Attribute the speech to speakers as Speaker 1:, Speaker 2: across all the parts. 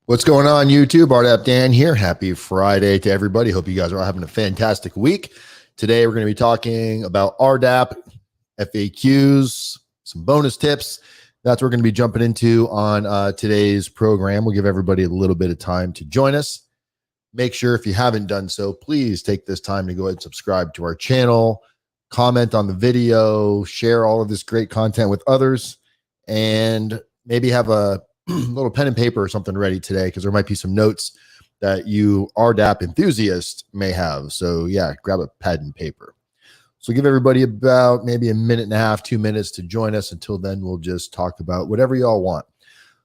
Speaker 1: What's going on, YouTube? RDAP Dan here. Happy Friday to everybody. Hope you guys are all having a fantastic week. Today, we're going to be talking about RDAP, FAQs, some bonus tips. That's what we're going to be jumping into on today's program. We'll give everybody a little bit of time to join us. Make sure if you haven't done so, please take this time to go ahead and subscribe to our channel, comment on the video, share all of this great content with others, and maybe have a little pen and paper or something ready today, because there might be some notes that you RDAP enthusiasts may have. So yeah, grab a pad and paper. So give everybody about maybe a minute and a half, 2 minutes to join us. Until then, we'll just talk about whatever y'all want.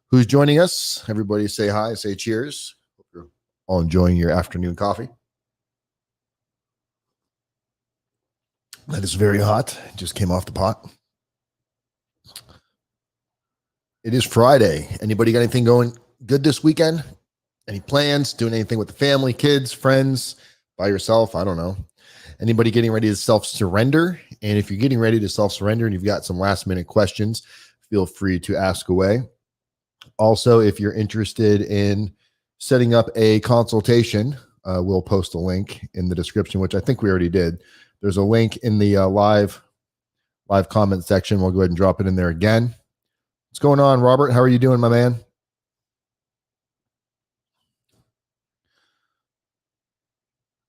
Speaker 1: Who's joining us? Everybody say hi, say cheers. Hope you're all enjoying your afternoon coffee. That is very hot. It just came off the pot. It is Friday. Anybody got anything going good this weekend? Any plans? Doing anything with the family, kids, friends, by yourself? I don't know. Anybody getting ready to self-surrender? And if you're getting ready to self-surrender and you've got some last-minute questions, feel free to ask away. Also, if you're interested in setting up a consultation, we'll post a link in the description, which I think we already did. There's a link in the live comment section. We'll go ahead and drop it in there again. What's going on, Robert? How are you doing, my man?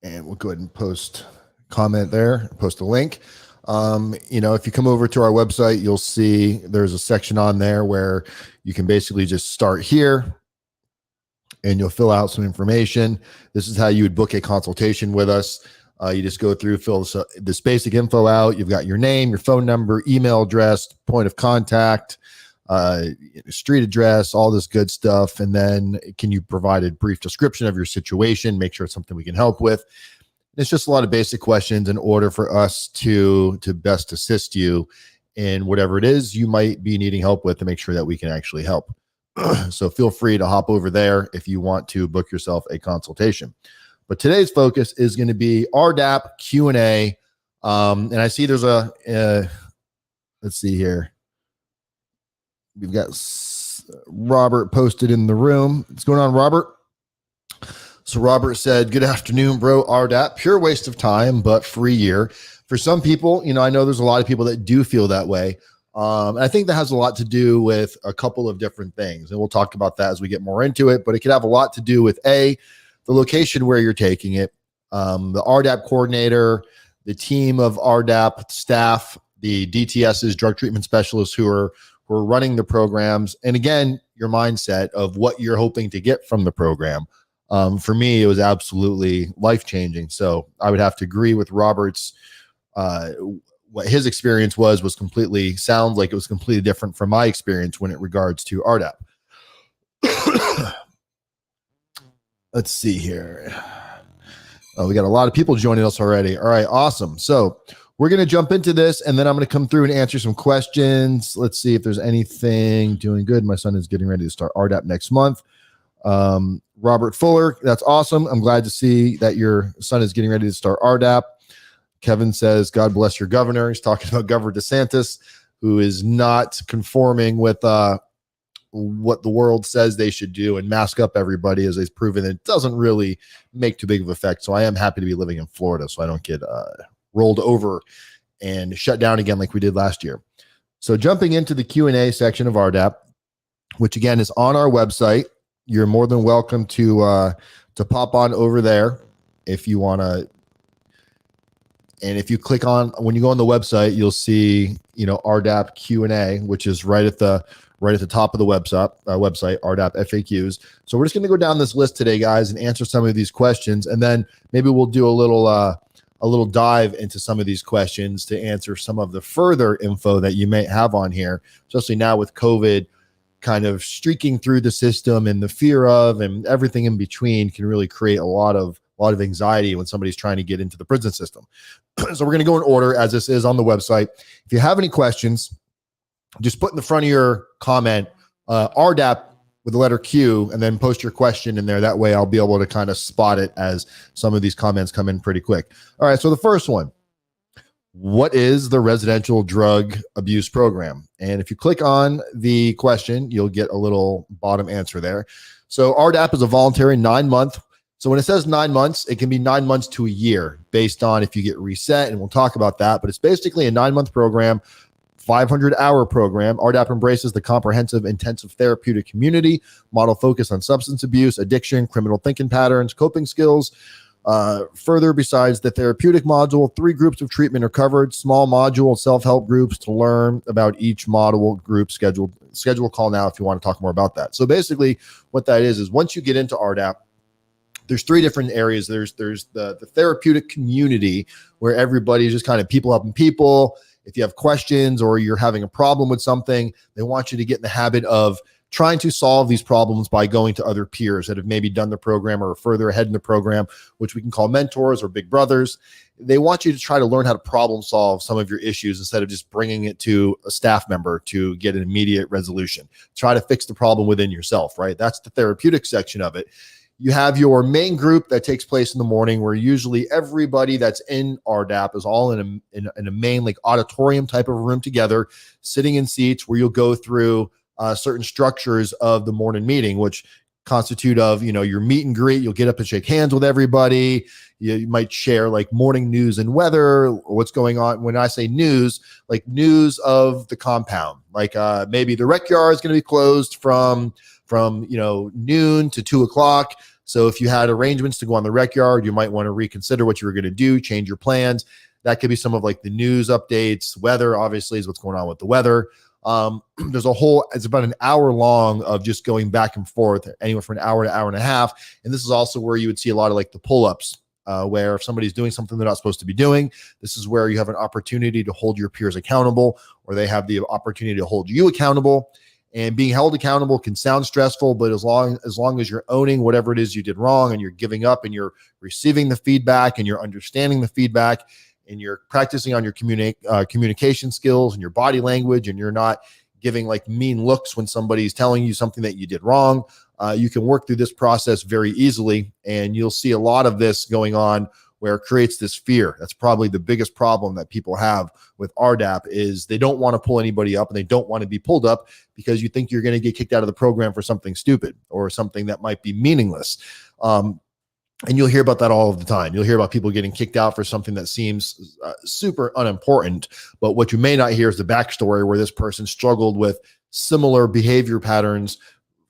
Speaker 1: And we'll go ahead and post a comment there, post a link. If you come over to our website, you'll see there's a section on there where you can basically just start here and you'll fill out some information. This is how you would book a consultation with us. You just go through, fill this basic info out. You've got your name, your phone number, email address, point of contact, street address, all this good stuff. And then can you provide a brief description of your situation? Make sure it's something we can help with. It's just a lot of basic questions in order for us to best assist you in whatever it is you might be needing help with, to make sure that we can actually help. So feel free to hop over there if you want to book yourself a consultation. But today's focus is going to be RDAP Q&A. And I see there's let's see here. We've got Robert posted in the room. What's going on, Robert? So Robert said, good afternoon, bro. RDAP, pure waste of time, but free year. For some people, I know there's a lot of people that do feel that way. And I think that has a lot to do with a couple of different things. And we'll talk about that as we get more into it. But it could have a lot to do with the location where you're taking it, the RDAP coordinator, the team of RDAP staff, the DTSs, drug treatment specialists who are running the programs, and again, your mindset of what you're hoping to get from the program. For me, it was absolutely life-changing. So I would have to agree with Robert's, what his experience was completely, sounds like it was completely different from my experience when it regards to RDAP. Let's see here. Oh, we got a lot of people joining us already. All right, awesome. So we're going to jump into this, and then I'm going to come through and answer some questions. Let's see if there's anything doing good. My son is getting ready to start RDAP next month. Robert Fuller, that's awesome. I'm glad to see that your son is getting ready to start RDAP. Kevin says, God bless your governor. He's talking about Governor DeSantis, who is not conforming with what the world says they should do and mask up everybody, as they've proven it doesn't really make too big of an effect. So I am happy to be living in Florida so I don't get rolled over and shut down again like we did last year. So jumping into the Q&A section of RDAP, which again is on our website. You're more than welcome to pop on over there if you want to. And if you click on, when you go on the website, you'll see, RDAP Q&A, which is right at the top of the website, RDAP FAQs. So we're just going to go down this list today, guys, and answer some of these questions. And then maybe we'll do a little dive into some of these questions to answer some of the further info that you may have on here, especially now with COVID kind of streaking through the system, and the fear of and everything in between can really create a lot of anxiety when somebody's trying to get into the prison system. So we're going to go in order as this is on the website. If you have any questions, just put in the front of your comment RDAP with the letter Q, and then post your question in there. That way I'll be able to kind of spot it as some of these comments come in pretty quick. All right, so the first one, what is the residential drug abuse program? And if you click on the question, you'll get a little bottom answer there. So RDAP is a voluntary 9-month. So when it says 9 months, it can be 9 months to a year based on if you get reset, and we'll talk about that. But it's basically a 9-month program, 500-hour program. RDAP embraces the comprehensive intensive therapeutic community model focused on substance abuse, addiction, criminal thinking patterns, coping skills. Further, besides the therapeutic module, 3 groups of treatment are covered. Small module self-help groups to learn about each module group. Schedule a call now if you want to talk more about that. So basically what that is once you get into RDAP, there's 3 different areas. There's the therapeutic community where everybody's just kind of people helping people. If you have questions or you're having a problem with something, they want you to get in the habit of trying to solve these problems by going to other peers that have maybe done the program or are further ahead in the program, which we can call mentors or big brothers. They want you to try to learn how to problem solve some of your issues instead of just bringing it to a staff member to get an immediate resolution. Try to fix the problem within yourself, right? That's the therapeutic section of it. You have your main group that takes place in the morning, where usually everybody that's in RDAP is all in a main like auditorium type of room together, sitting in seats where you'll go through certain structures of the morning meeting, which constitute of, your meet and greet. You'll get up and shake hands with everybody. You might share like morning news and weather, or what's going on. When I say news, like news of the compound, like maybe the rec yard is going to be closed from noon to 2 o'clock. So if you had arrangements to go on the rec yard, you might want to reconsider what you were going to do, change your plans. That could be some of like the news updates. Weather obviously is what's going on with the weather. It's about an hour long of just going back and forth, anywhere from an hour to hour and a half. And this is also where you would see a lot of like the pull-ups, where if somebody's doing something they're not supposed to be doing, this is where you have an opportunity to hold your peers accountable, or they have the opportunity to hold you accountable. And being held accountable can sound stressful, but as long as you're owning whatever it is you did wrong, and you're giving up, and you're receiving the feedback, and you're understanding the feedback, and you're practicing on your communication skills and your body language, and you're not giving like mean looks when somebody's telling you something that you did wrong, you can work through this process very easily. And you'll see a lot of this going on where it creates this fear. That's probably the biggest problem that people have with RDAP, is they don't want to pull anybody up, and they don't want to be pulled up because you think you're going to get kicked out of the program for something stupid or something that might be meaningless. And you'll hear about that all of the time. You'll hear about people getting kicked out for something that seems super unimportant. But what you may not hear is the backstory, where this person struggled with similar behavior patterns,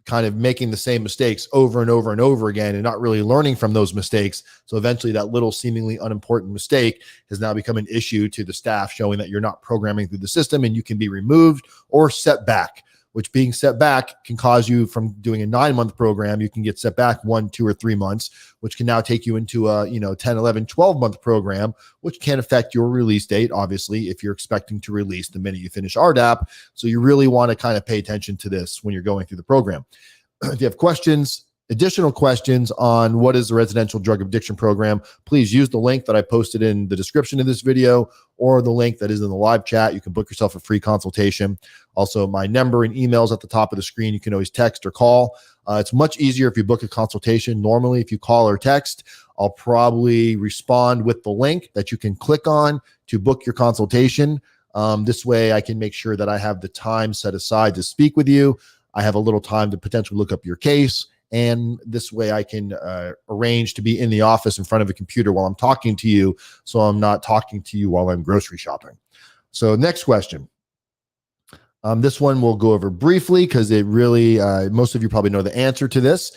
Speaker 1: kind of making the same mistakes over and over and over again, and not really learning from those mistakes. So eventually that little seemingly unimportant mistake has now become an issue to the staff, showing that you're not programming through the system, and you can be removed or set back, which being set back can cause you, from doing a 9-month program, you can get set back 1, 2, or 3 months, which can now take you into a 10, 11, 12-month program, which can affect your release date, obviously, if you're expecting to release the minute you finish RDAP. So you really want to kind of pay attention to this when you're going through the program. If you have questions, additional questions on what is the residential drug addiction program, please use the link that I posted in the description of this video, or the link that is in the live chat. You can book yourself a free consultation. Also, my number and emails at the top of the screen. You can always text or call. It's much easier if you book a consultation. Normally, if you call or text, I'll probably respond with the link that you can click on to book your consultation. This way I can make sure that I have the time set aside to speak with you. I have a little time to potentially look up your case. And this way I can arrange to be in the office in front of a computer while I'm talking to you, so I'm not talking to you while I'm grocery shopping. So next question. This one we'll go over briefly because it really, most of you probably know the answer to this.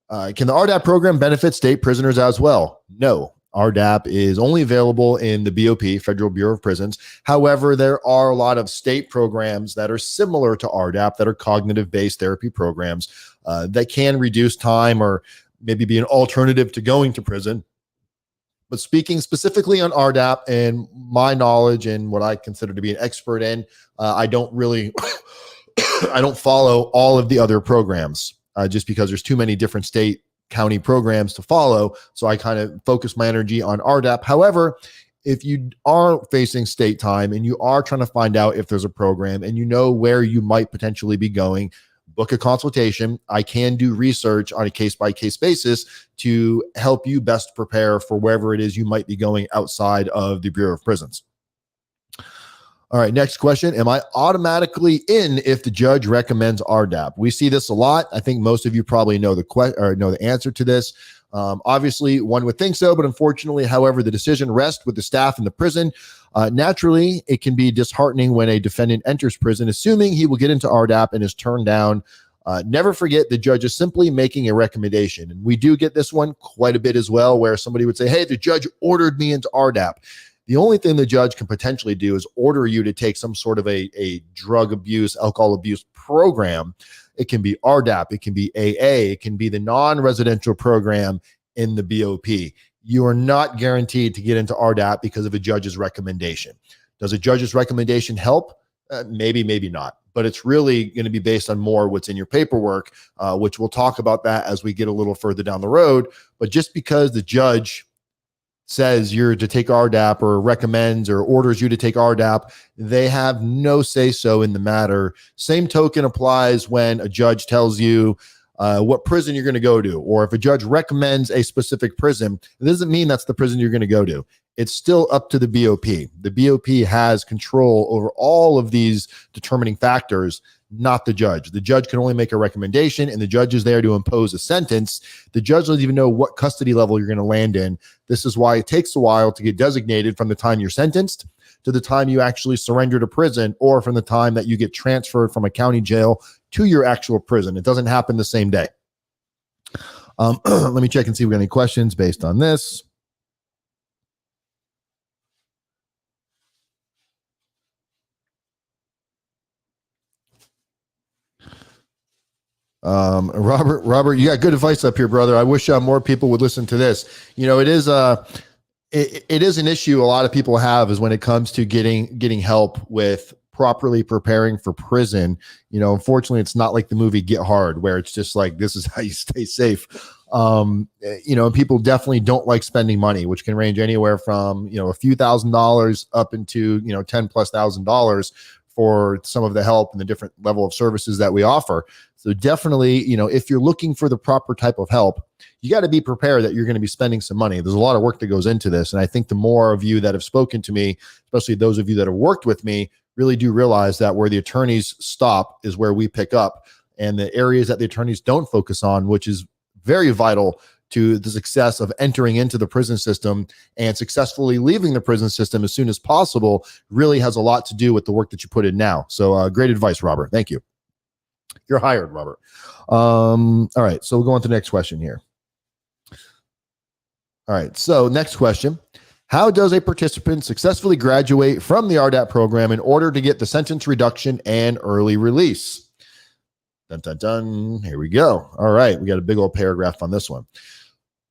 Speaker 1: Can the RDAP program benefit state prisoners as well? No. RDAP is only available in the BOP, Federal Bureau of Prisons. However, there are a lot of state programs that are similar to RDAP that are cognitive-based therapy programs that can reduce time or maybe be an alternative to going to prison. But speaking specifically on RDAP and my knowledge and what I consider to be an expert in, I don't really, I don't follow all of the other programs just because there's too many different state county programs to follow. So I kind of focus my energy on RDAP. However, if you are facing state time and you are trying to find out if there's a program and you know where you might potentially be going, book a consultation. I can do research on a case-by-case basis to help you best prepare for wherever it is you might be going outside of the Bureau of Prisons. All right, next question. Am I automatically in if the judge recommends RDAP? We see this a lot. I think most of you probably know the answer to this. Obviously, one would think so, but unfortunately, however, the decision rests with the staff in the prison. Naturally, it can be disheartening when a defendant enters prison, assuming he will get into RDAP and is turned down. Never forget the judge is simply making a recommendation. And we do get this one quite a bit as well, where somebody would say, hey, the judge ordered me into RDAP. The only thing the judge can potentially do is order you to take some sort of a drug abuse, alcohol abuse program. It can be RDAP, it can be AA, it can be the non-residential program in the BOP. You are not guaranteed to get into RDAP because of a judge's recommendation. Does a judge's recommendation help? Maybe, maybe not. But it's really going to be based on more what's in your paperwork, which we'll talk about that as we get a little further down the road. But just because the judge says you're to take RDAP or recommends or orders you to take RDAP, they have no say-so in the matter. Same token applies when a judge tells you what prison you're going to go to, or if a judge recommends a specific prison, it doesn't mean that's the prison you're going to go to. It's still up to the BOP. The BOP has control over all of these determining factors, not the judge. The judge can only make a recommendation, and the judge is there to impose a sentence. The judge doesn't even know what custody level you're going to land in. This is why it takes a while to get designated from the time you're sentenced to the time you actually surrender to prison, or from the time that you get transferred from a county jail to your actual prison. It doesn't happen the same day. Let me check and see if we got any questions based on this. Robert, you got good advice up here, brother. I wish more people would listen to this. You know, it is an issue a lot of people have, is when it comes to getting help with properly preparing for prison. You know, unfortunately, it's not like the movie Get Hard, where it's just like, this is how you stay safe. You know, people definitely don't like spending money, which can range anywhere from, you know, a few $1,000s up into, you know, $10,000+ for some of the help and the different level of services that we offer. So definitely, you know, if you're looking for the proper type of help, you got to be prepared that you're going to be spending some money. There's a lot of work that goes into this. And I think the more of you that have spoken to me, especially those of you that have worked with me, really do realize that where the attorneys stop is where we pick up, and the areas that the attorneys don't focus on, which is very vital to the success of entering into the prison system and successfully leaving the prison system as soon as possible, really has a lot to do with the work that you put in now. So great advice, Robert. Thank you. You're hired, Robert. All right, so we'll go on to the next question here. All right, so next question. How does a participant successfully graduate from the RDAP program in order to get the sentence reduction and early release? Dun, dun, dun. Here we go. All right, we got a big old paragraph on this one.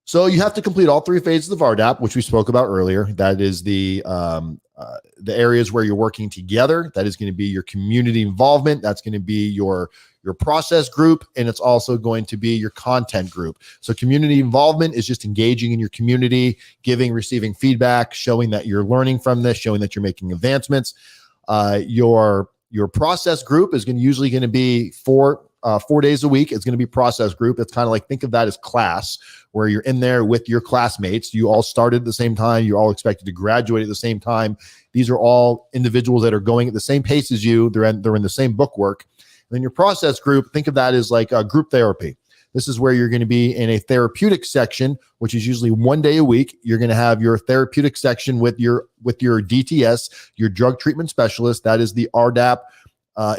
Speaker 1: So you have to complete all 3 phases of RDAP, which we spoke about earlier. That is the areas where you're working together. That is going to be your community involvement. That's going to be your process group, and it's also going to be your content group. So community involvement is just engaging in your community, giving, receiving feedback, showing that you're learning from this, showing that you're making advancements. Your process group is usually going to be 4 days a week. It's going to be process group. It's kind of like, think of that as class, where you're in there with your classmates. You all started at the same time. You're all expected to graduate at the same time. These are all individuals that are going at the same pace as you. They're in the same bookwork. And then your process group, think of that as like a group therapy. This is where you're going to be in a therapeutic section, which is usually 1 day a week. You're going to have your therapeutic section with your DTS, your drug treatment specialist. That is the RDAP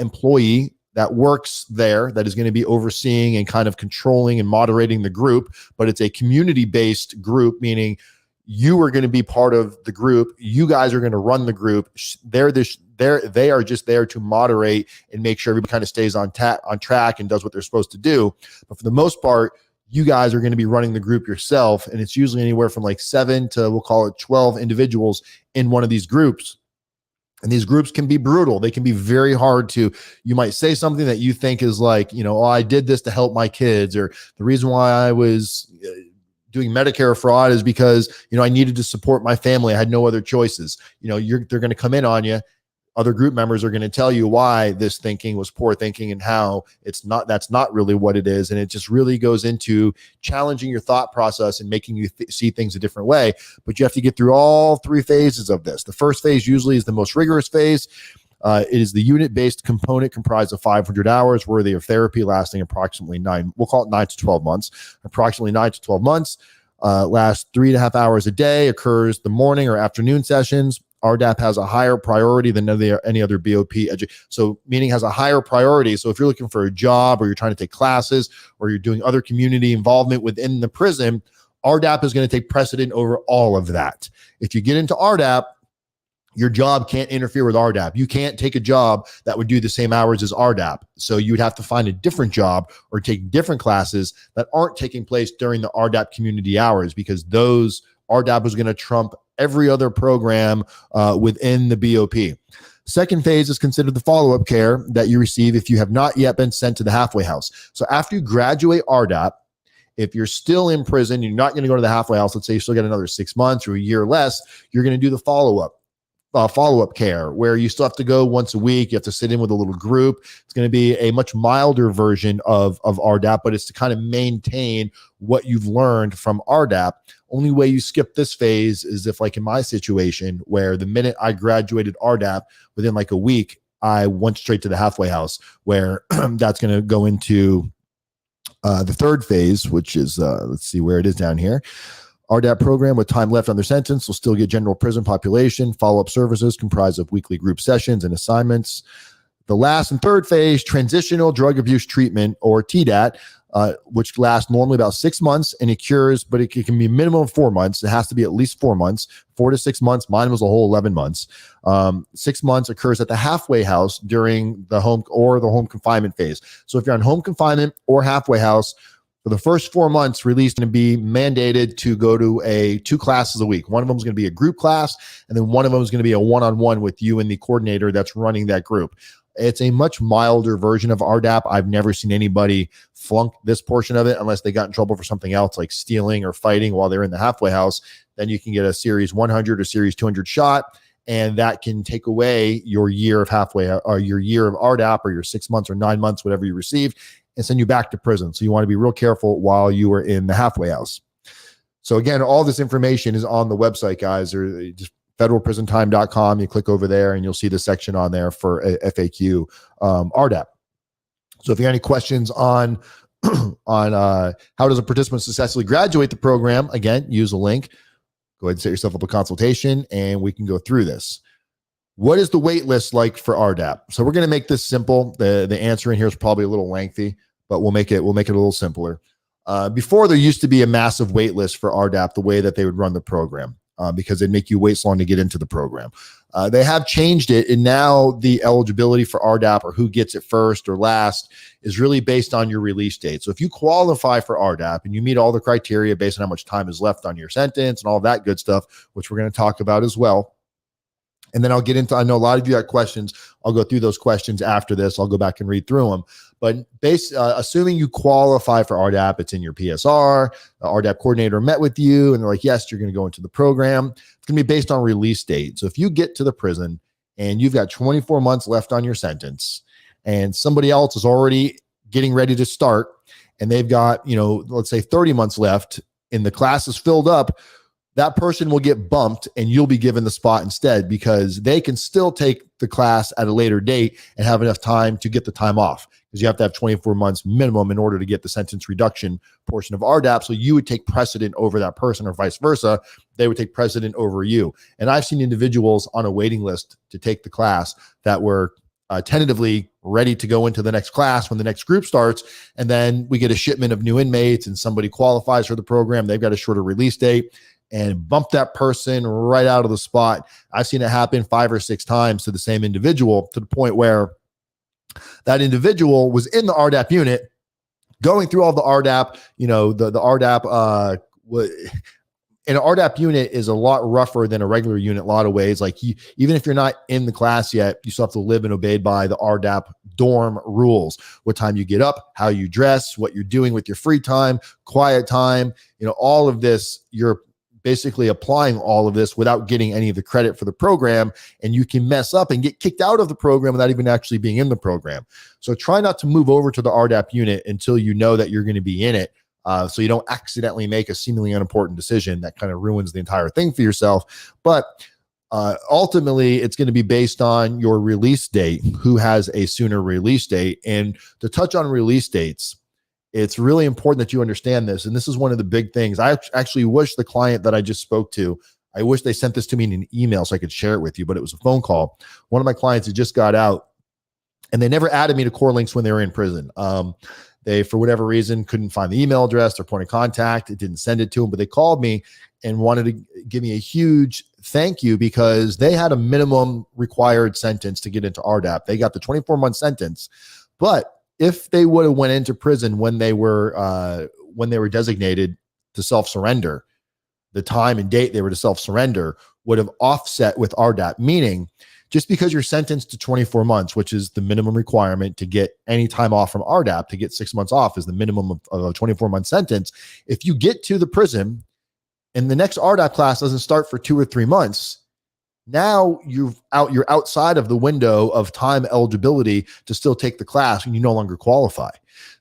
Speaker 1: employee that works there, that is going to be overseeing and kind of controlling and moderating the group. But it's a community-based group, meaning you are going to be part of the group. You guys are going to run the group. They are just there to moderate and make sure everybody kind of stays on track and does what they're supposed to do. But for the most part, you guys are going to be running the group yourself. And it's usually anywhere from like 7 to, we'll call it 12 individuals in one of these groups. And these groups can be brutal. They can be very hard to, you might say something that you think is like, you know, oh, I did this to help my kids, or the reason why I was doing Medicare fraud is because, you know, I needed to support my family. I had no other choices. You know, they're going to come in on you. other group members are going to tell you why this thinking was poor thinking and how that's not really what it is. And it just really goes into challenging your thought process and making you see things a different way. But you have to get through all three phases of this. The first phase usually is the most rigorous phase. It is the unit-based component comprised of 500 hours worthy of therapy lasting approximately 9 to 12 months. Approximately 9 to 12 months, lasts 3.5 hours a day, occurs the morning or afternoon sessions. RDAP has a higher priority than any other BOP. So meaning has a higher priority. So if you're looking for a job or you're trying to take classes or you're doing other community involvement within the prison, RDAP is going to take precedent over all of that. If you get into RDAP, your job can't interfere with RDAP. You can't take a job that would do the same hours as RDAP. So you would have to find a different job or take different classes that aren't taking place during the RDAP community hours, because those RDAP is going to trump every other program within the BOP. Second phase is considered the follow-up care that you receive if you have not yet been sent to the halfway house. So after you graduate RDAP, if you're still in prison, you're not going to go to the halfway house. Let's say you still get another 6 months or a year less, you're going to do the follow-up care, where you still have to go once a week. You have to sit in with a little group. It's going to be a much milder version of RDAP, but it's to kind of maintain what you've learned from RDAP. Only way you skip this phase is if, like in my situation, where the minute I graduated RDAP, within like a week, I went straight to the halfway house, where that's going to go into the third phase, which is, let's see where it is down here. RDAP program with time left on their sentence will still get general prison population. Follow-up services comprised of weekly group sessions and assignments. The last and third phase, transitional drug abuse treatment, or TDAT, which lasts normally about 6 months, and it cures, but it can be a minimum of 4 months. It has to be at least 4 months, 4 to 6 months. Mine was a whole 11 months. 6 months occurs at the halfway house during the home confinement phase. So if you're on home confinement or halfway house, for the first 4 months, release is going to be mandated to go to 2 classes a week. One of them is going to be a group class, and then one of them is going to be a one-on-one with you and the coordinator that's running that group. It's a much milder version of RDAP. I've never seen anybody flunk this portion of it unless they got in trouble for something else, like stealing or fighting while they're in the halfway house. Then you can get a series 100 or series 200 shot, and that can take away your year of halfway, or your year of RDAP, or your 6 months or 9 months, whatever you received, and send you back to prison. So you want to be real careful while you are in the halfway house. So again, all this information is on the website, guys, or just federalprisontime.com. You click over there and you'll see the section on there for FAQ RDAP. So if you have any questions on how does a participant successfully graduate the program, again, use a link. Go ahead and set yourself up a consultation and we can go through this. What is the wait list like for RDAP? So we're going to make this simple. The answer in here is probably a little lengthy, but we'll make it a little simpler. Before, there used to be a massive wait list for RDAP, the way that they would run the program, because they'd make you wait so long to get into the program. They have changed it, and now the eligibility for RDAP, or who gets it first or last, is really based on your release date. So if you qualify for RDAP and you meet all the criteria based on how much time is left on your sentence and all that good stuff, which we're going to talk about as well. And then I'll get into, I know a lot of you got questions. I'll go through those questions after this. I'll go back and read through them. But assuming you qualify for RDAP, it's in your PSR, the RDAP coordinator met with you, and they're like, yes, you're going to go into the program. It's going to be based on release date. So if you get to the prison and you've got 24 months left on your sentence, and somebody else is already getting ready to start, and they've got, let's say 30 months left, and the class is filled up, that person will get bumped and you'll be given the spot instead, because they can still take the class at a later date and have enough time to get the time off, because you have to have 24 months minimum in order to get the sentence reduction portion of RDAP. So you would take precedent over that person, or vice versa. They would take precedent over you. And I've seen individuals on a waiting list to take the class that were tentatively ready to go into the next class when the next group starts. And then we get a shipment of new inmates and somebody qualifies for the program. They've got a shorter release date, and bump that person right out of the spot. I've seen it happen 5 or 6 times to the same individual, to the point where that individual was in the RDAP unit going through all the RDAP, the RDAP, an RDAP unit is a lot rougher than a regular unit in a lot of ways. Like, even if you're not in the class yet, you still have to live and obey by the RDAP dorm rules. What time you get up, how you dress, what you're doing with your free time, quiet time, all of this, you're basically applying all of this without getting any of the credit for the program, and you can mess up and get kicked out of the program without even actually being in the program. So try not to move over to the RDAP unit until you know that you're going to be in it, so you don't accidentally make a seemingly unimportant decision that kind of ruins the entire thing for yourself. But ultimately, it's going to be based on your release date, who has a sooner release date. And to touch on release dates, it's really important that you understand this. And this is one of the big things. I actually wish the client that I just spoke to, I wish they sent this to me in an email so I could share it with you, but it was a phone call. One of my clients had just got out, and they never added me to core links when they were in prison. They, for whatever reason, couldn't find the email address or point of contact. It didn't send it to them, but they called me and wanted to give me a huge thank you because they had a minimum required sentence to get into RDAP. They got the 24-month sentence, but if they would have went into prison when they were designated to self-surrender, the time and date they were to self-surrender would have offset with RDAP, meaning just because you're sentenced to 24 months, which is the minimum requirement to get any time off from RDAP, to get 6 months off is the minimum of a 24-month sentence. If you get to the prison and the next RDAP class doesn't start for 2 or 3 months, now you're outside of the window of time eligibility to still take the class, and you no longer qualify.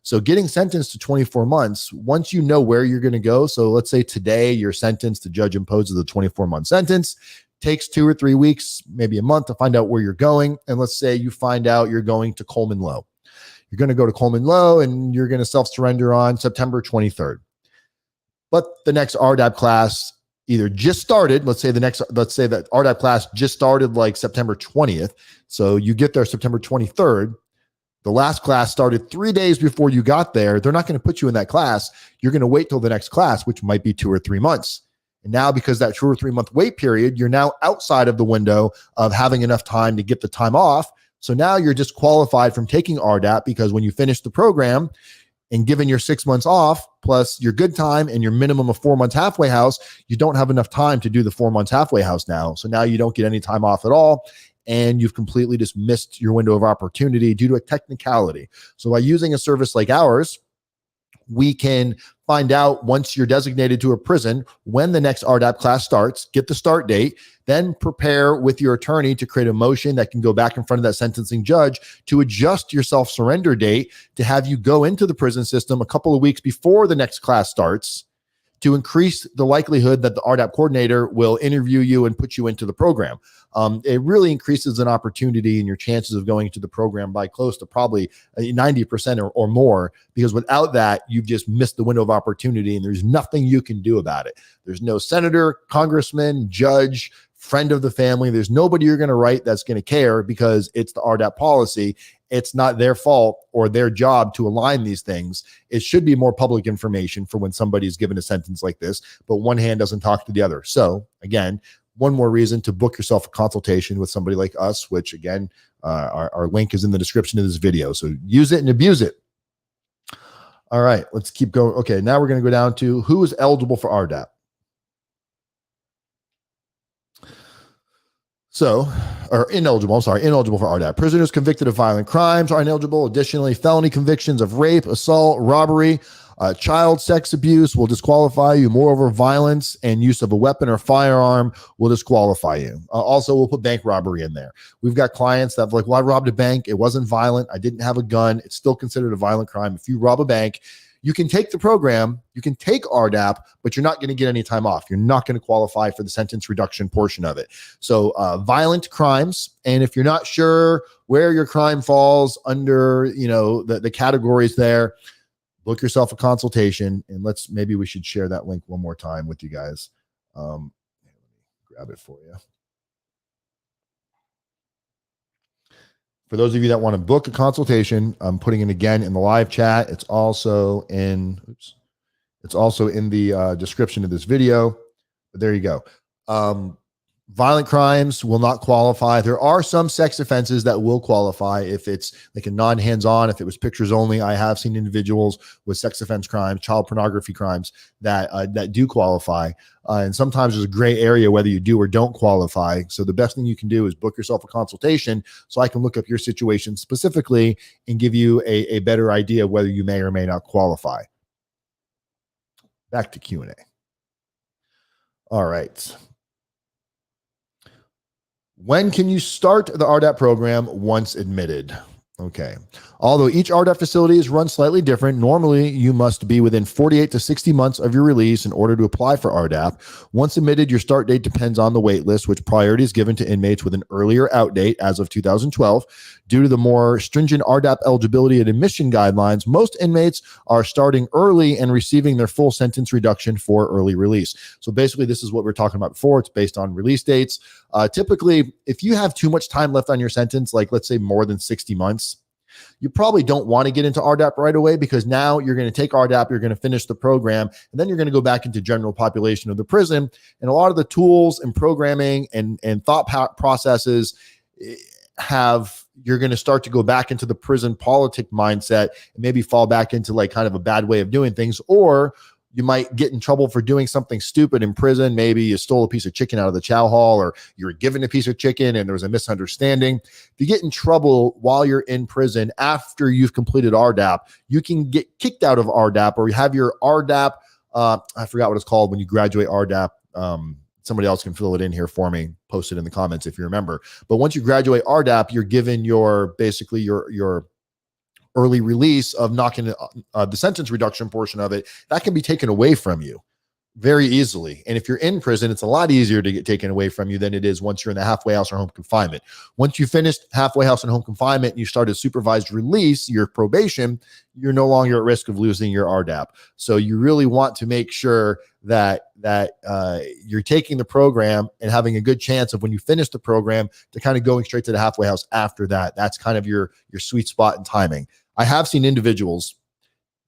Speaker 1: So getting sentenced to 24 months, once you know where you're going to go, so let's say today you're sentenced, the judge imposes a 24-month sentence, takes 2 or 3 weeks, maybe a month to find out where you're going. And let's say you find out you're going to Coleman Low. You're going to go to Coleman Low and you're going to self-surrender on September 23rd. But the next RDAP class either just started, let's say that RDAP class just started like September 20th. So you get there September 23rd. The last class started 3 days before you got there. They're not going to put you in that class. You're going to wait till the next class, which might be 2 or 3 months. And now, because that 2 or 3 month wait period, you're now outside of the window of having enough time to get the time off. So now you're disqualified from taking RDAP, because when you finish the program, and given your 6 months off, plus your good time and your minimum of 4 months halfway house, you don't have enough time to do the 4 months halfway house now. So now you don't get any time off at all. And you've completely just missed your window of opportunity due to a technicality. So by using a service like ours, we can find out, once you're designated to a prison, when the next RDAP class starts, get the start date, then prepare with your attorney to create a motion that can go back in front of that sentencing judge to adjust your self-surrender date to have you go into the prison system a couple of weeks before the next class starts, to increase the likelihood that the RDAP coordinator will interview you and put you into the program. It really increases an opportunity and your chances of going to the program by close to probably 90% or more, because without that, you've just missed the window of opportunity and there's nothing you can do about it. There's no senator, congressman, judge, friend of the family. There's nobody you're going to write that's going to care, because it's the RDAP policy. It's not their fault or their job to align these things. It should be more public information for when somebody's given a sentence like this, but one hand doesn't talk to the other. So again, one more reason to book yourself a consultation with somebody like us, which again, our link is in the description of this video. So use it and abuse it. All right, let's keep going. Okay, now we're going to go down to who is eligible for RDAP. So, or ineligible for RDAP. Prisoners convicted of violent crimes are ineligible. Additionally, felony convictions of rape, assault, robbery, child sex abuse will disqualify you. Moreover, violence and use of a weapon or firearm will disqualify you. Also, we'll put bank robbery in there. We've got clients that have like, well, I robbed a bank. It wasn't violent. I didn't have a gun. It's still considered a violent crime. If you rob a bank, you can take the program, you can take RDAP, but you're not going to get any time off. You're not going to qualify for the sentence reduction portion of it. So violent crimes, and if you're not sure where your crime falls under, the categories there, book yourself a consultation, and maybe we should share that link one more time with you guys. Let me grab it for you. For those of you that want to book a consultation, I'm putting it again in the live chat. It's also in the description of this video. But there you go. Violent crimes will not qualify. There are some sex offenses that will qualify if it's like a non-hands-on, if it was pictures only. I have seen individuals with sex offense crimes, child pornography crimes that do qualify. And sometimes there's a gray area whether you do or don't qualify. So the best thing you can do is book yourself a consultation so I can look up your situation specifically and give you a better idea of whether you may or may not qualify. Back to Q&A. All right. When can you start the RDAP program once admitted? Okay. Although each RDAP facility is run slightly different, normally you must be within 48 to 60 months of your release in order to apply for RDAP. Once admitted, your start date depends on the wait list, which priority is given to inmates with an earlier out date as of 2012. Due to the more stringent RDAP eligibility and admission guidelines, most inmates are starting early and receiving their full sentence reduction for early release. So basically, this is what we are talking about before. It's based on release dates. Typically, if you have too much time left on your sentence, like let's say more than 60 months, you probably don't want to get into RDAP right away, because now you're going to take RDAP, you're going to finish the program, and then you're going to go back into general population of the prison. And a lot of the tools and programming and thought processes you're going to start to go back into the prison politic mindset and maybe fall back into like kind of a bad way of doing things, or you might get in trouble for doing something stupid in prison. Maybe you stole a piece of chicken out of the chow hall, or you were given a piece of chicken and there was a misunderstanding. If you get in trouble while you're in prison after you've completed RDAP, you can get kicked out of RDAP, or you have your RDAP. I forgot what it's called when you graduate RDAP. Somebody else can fill it in here for me. Post it in the comments if you remember. But once you graduate RDAP, you're given your early release of knocking the sentence reduction portion of it. That can be taken away from you very easily. And if you're in prison, it's a lot easier to get taken away from you than it is once you're in the halfway house or home confinement. Once you finished halfway house and home confinement and you started supervised release, your probation, you're no longer at risk of losing your RDAP. So you really want to make sure that you're taking the program and having a good chance of, when you finish the program, to kind of going straight to the halfway house after that. That's kind of your sweet spot in timing. I have seen individuals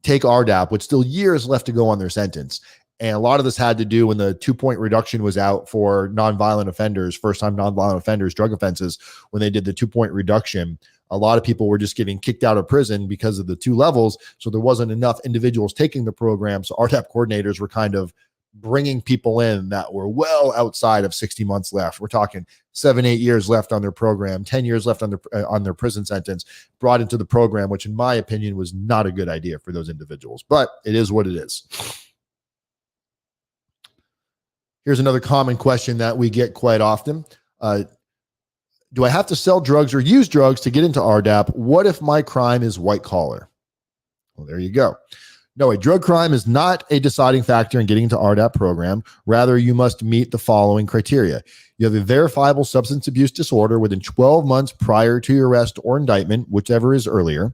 Speaker 1: take RDAP with still years left to go on their sentence. And a lot of this had to do when the 2-point reduction was out for nonviolent offenders, first-time nonviolent offenders, drug offenses. When they did the 2-point reduction, a lot of people were just getting kicked out of prison because of the 2 levels. So there wasn't enough individuals taking the program. So RDAP coordinators were kind of bringing people in that were well outside of 60 months left. We're talking 7-8 years left on their program, 10 years left on their prison sentence, brought into the program, which in my opinion was not a good idea for those individuals, but it is what it is. Here's another common question that we get quite often. Do I have to sell drugs or use drugs to get into RDAP? What if my crime is white collar? Well, there you go. No, a drug crime is not a deciding factor in getting into RDAP program. Rather, you must meet the following criteria. You have a verifiable substance abuse disorder within 12 months prior to your arrest or indictment, whichever is earlier.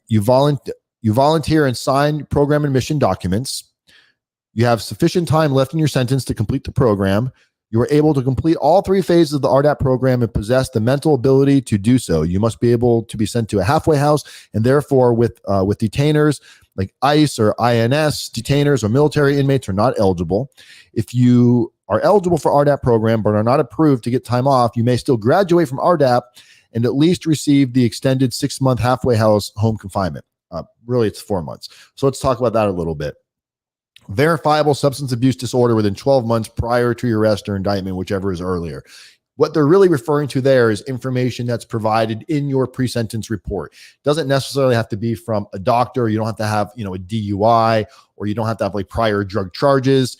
Speaker 1: You volunteer and sign program admission documents. You have sufficient time left in your sentence to complete the program. You are able to complete all 3 phases of the RDAP program and possess the mental ability to do so. You must be able to be sent to a halfway house, and therefore with detainers like ICE or INS detainers or military inmates are not eligible. If you are eligible for RDAP program but are not approved to get time off, you may still graduate from RDAP and at least receive the extended 6-month halfway house home confinement. Really, it's 4 months. So let's talk about that a little bit. Verifiable substance abuse disorder within 12 months prior to your arrest or indictment, whichever is earlier. What they're really referring to there is information that's provided in your pre-sentence report. It doesn't necessarily have to be from a doctor. You don't have to have, a DUI, or you don't have to have like prior drug charges.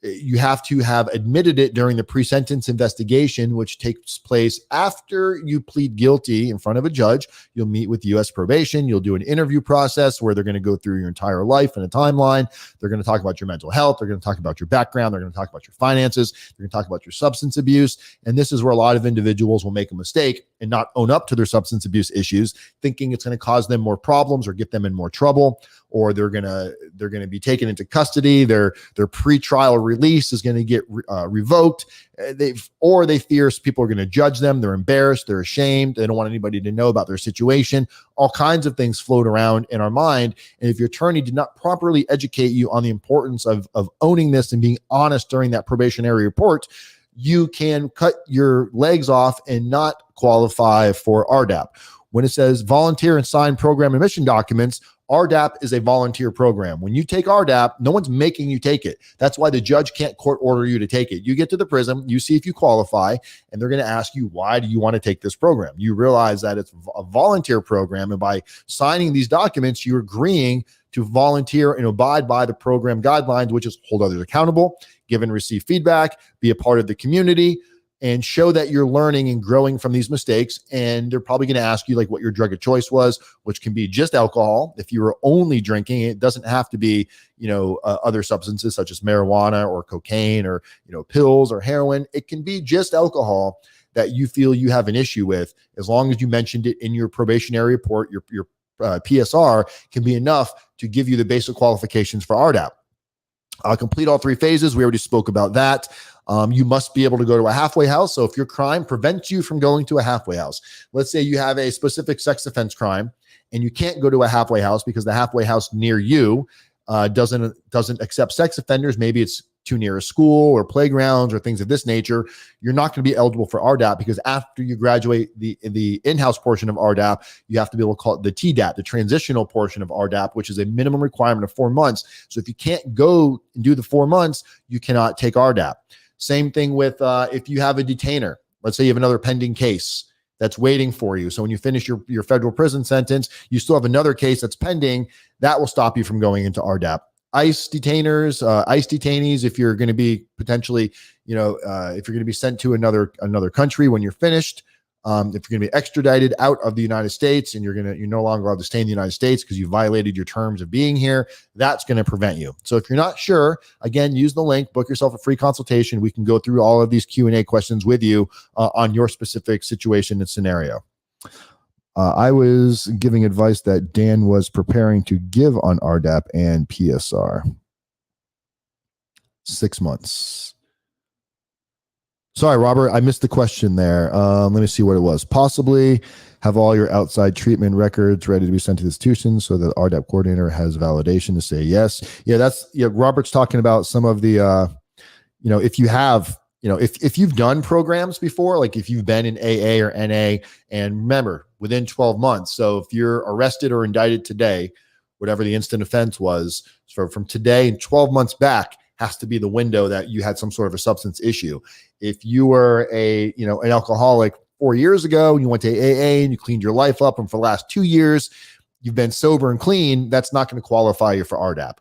Speaker 1: You have to have admitted it during the pre-sentence investigation, which takes place after you plead guilty in front of a judge. You'll meet with U.S. probation. You'll do an interview process where they're going to go through your entire life and a timeline. They're going to talk about your mental health. They're going to talk about your background. They're going to talk about your finances. They're going to talk about your substance abuse. And this is where a lot of individuals will make a mistake and not own up to their substance abuse issues, thinking it's going to cause them more problems or get them in more trouble, or they're going to be taken into custody. Their pretrial release is going to get revoked. They fear people are going to judge them. They're embarrassed. They're ashamed. They don't want anybody to know about their situation. All kinds of things float around in our mind. And if your attorney did not properly educate you on the importance of owning this and being honest during that probationary report, you can cut your legs off and not qualify for RDAP. When it says volunteer and sign program admission documents, RDAP is a volunteer program. When you take RDAP, no one's making you take it. That's why the judge can't court order you to take it. You get to the prison, you see if you qualify, and they're going to ask you, why do you want to take this program? You realize that it's a volunteer program, and by signing these documents, you're agreeing to volunteer and abide by the program guidelines, which is hold others accountable, give and receive feedback, be a part of the community, and show that you're learning and growing from these mistakes. And they're probably going to ask you like what your drug of choice was, which can be just alcohol. If you were only drinking, it doesn't have to be, other substances such as marijuana or cocaine or, pills or heroin. It can be just alcohol that you feel you have an issue with, as long as you mentioned it in your probationary report. Your PSR can be enough to give you the basic qualifications for RDAP. Complete all 3 phases. We already spoke about that. You must be able to go to a halfway house. So if your crime prevents you from going to a halfway house, let's say you have a specific sex offense crime and you can't go to a halfway house because the halfway house near you doesn't accept sex offenders. Maybe it's too near a school or playgrounds or things of this nature. You're not going to be eligible for RDAP, because after you graduate the in-house portion of RDAP, you have to be able to call it the TDAP, the transitional portion of RDAP, which is a minimum requirement of 4 months. So if you can't go and do the 4 months, you cannot take RDAP. Same thing with if you have a detainer. Let's say you have another pending case that's waiting for you. So when you finish your federal prison sentence, you still have another case that's pending. That will stop you from going into RDAP. ICE detainers, ICE detainees, if you're going to be potentially, if you're going to be sent to another country when you're finished, if you're going to be extradited out of the United States and you're no longer allowed to stay in the United States because you violated your terms of being here, that's going to prevent you. So if you're not sure, again, use the link, book yourself a free consultation. We can go through all of these Q&A questions with you on your specific situation and scenario. I was giving advice that Dan was preparing to give on RDAP and PSR. 6 months. Sorry, Robert, I missed the question there. Let me see what it was. Possibly have all your outside treatment records ready to be sent to the institution so that the RDAP coordinator has validation to say yes. Yeah, Robert's talking about some of the, if you have, if you've done programs before, like if you've been in AA or NA, and remember, within 12 months. So if you're arrested or indicted today, whatever the instant offense was, so from today and 12 months back has to be the window that you had some sort of a substance issue. If you were an alcoholic 4 years ago, and you went to AA and you cleaned your life up, and for the last 2 years, you've been sober and clean, that's not going to qualify you for RDAP.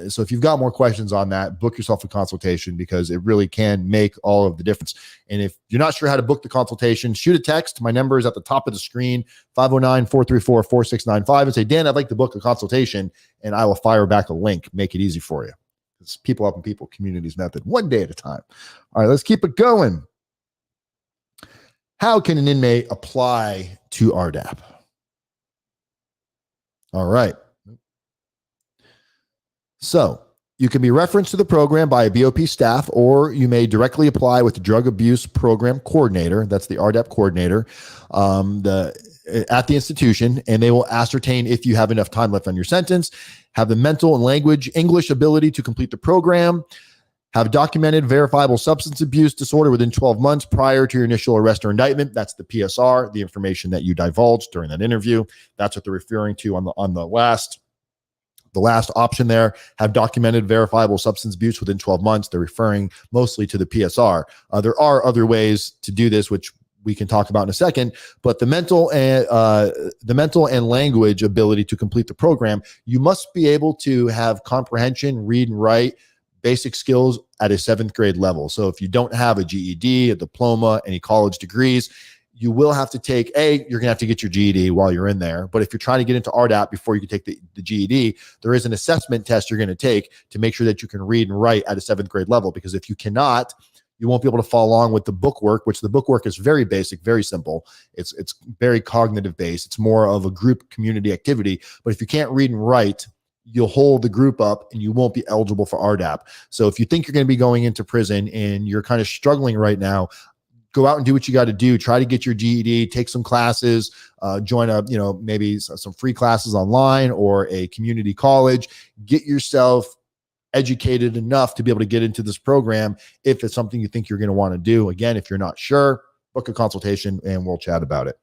Speaker 1: So if you've got more questions on that, book yourself a consultation, because it really can make all of the difference. And if you're not sure how to book the consultation, shoot a text. My number is at the top of the screen, 509-434-4695, and say, Dan, I'd like to book a consultation, and I will fire back a link, make it easy for you. It's people helping people, communities method, one day at a time. All right, let's keep it going. How can an inmate apply to RDAP? All right. So you can be referenced to the program by a BOP staff, or you may directly apply with the Drug Abuse Program Coordinator. That's the RDAP coordinator at the institution, and they will ascertain if you have enough time left on your sentence, have the mental and language English ability to complete the program, have documented verifiable substance abuse disorder within 12 months prior to your initial arrest or indictment. That's the PSR, the information that you divulged during that interview. That's what they're referring to on the last option there. Have documented verifiable substance abuse within 12 months. They're referring mostly to the PSR. There are other ways to do this, which we can talk about in a second, but the mental and language ability to complete the program, you must be able to have comprehension, read and write, basic skills at a 7th grade level. So if you don't have a GED, a diploma, any college degrees, you will have to take you're going to have to get your GED while you're in there. But if you're trying to get into RDAP before you can take the GED, there is an assessment test you're going to take to make sure that you can read and write at a 7th grade level. Because if you cannot, you won't be able to follow along with the bookwork, which the bookwork is very basic, very simple. It's very cognitive based. It's more of a group community activity. But if you can't read and write, you'll hold the group up and you won't be eligible for RDAP. So if you think you're going to be going into prison and you're kind of struggling right now, go out and do what you got to do. Try to get your GED, take some classes, join maybe some free classes online or a community college. Get yourself educated enough to be able to get into this program if it's something you think you're going to want to do. Again, if you're not sure, book a consultation and we'll chat about it.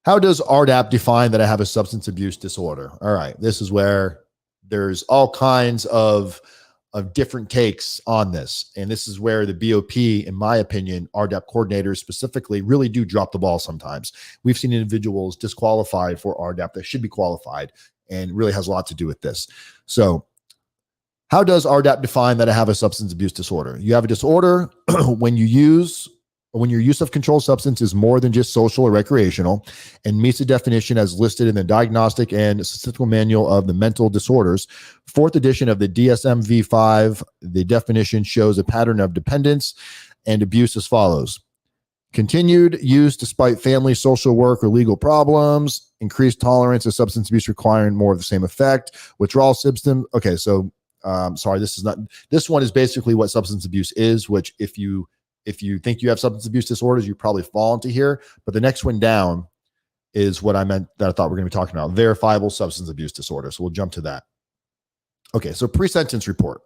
Speaker 1: How does RDAP define that I have a substance abuse disorder? All right, this is where there's all kinds of different takes on this. And this is where the BOP, in my opinion, RDAP coordinators specifically really do drop the ball sometimes. We've seen individuals disqualified for RDAP that should be qualified, and really has a lot to do with this. So how does RDAP define that I have a substance abuse disorder? You have a disorder when your use of controlled substance is more than just social or recreational and meets the definition as listed in the Diagnostic and Statistical Manual of the Mental Disorders, 4th edition of the DSM-V5. The definition shows a pattern of dependence and abuse as follows: continued use despite family, social, work, or legal problems, increased tolerance of substance abuse requiring more of the same effect, withdrawal symptoms. Okay, so sorry, this one is basically what substance abuse is, which if you think you have substance abuse disorders, you probably fall into here. But the next one down is what I meant that I thought we're going to be talking about: verifiable substance abuse disorder. So we'll jump to that. Okay, so pre-sentence report.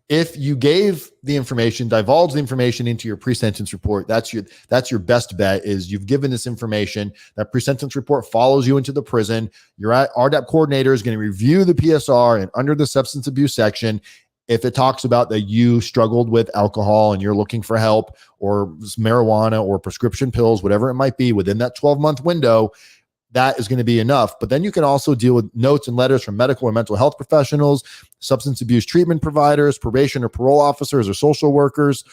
Speaker 1: If you gave the information, divulged the information into your pre-sentence report, that's your best bet. Is you've given this information. That pre-sentence report follows you into the prison. Your RDAP coordinator is going to review the PSR, and under the substance abuse section, if it talks about that you struggled with alcohol and you're looking for help, or marijuana or prescription pills, whatever it might be within that 12-month window, that is going to be enough. But then you can also deal with notes and letters from medical or mental health professionals, substance abuse treatment providers, probation or parole officers, or social workers,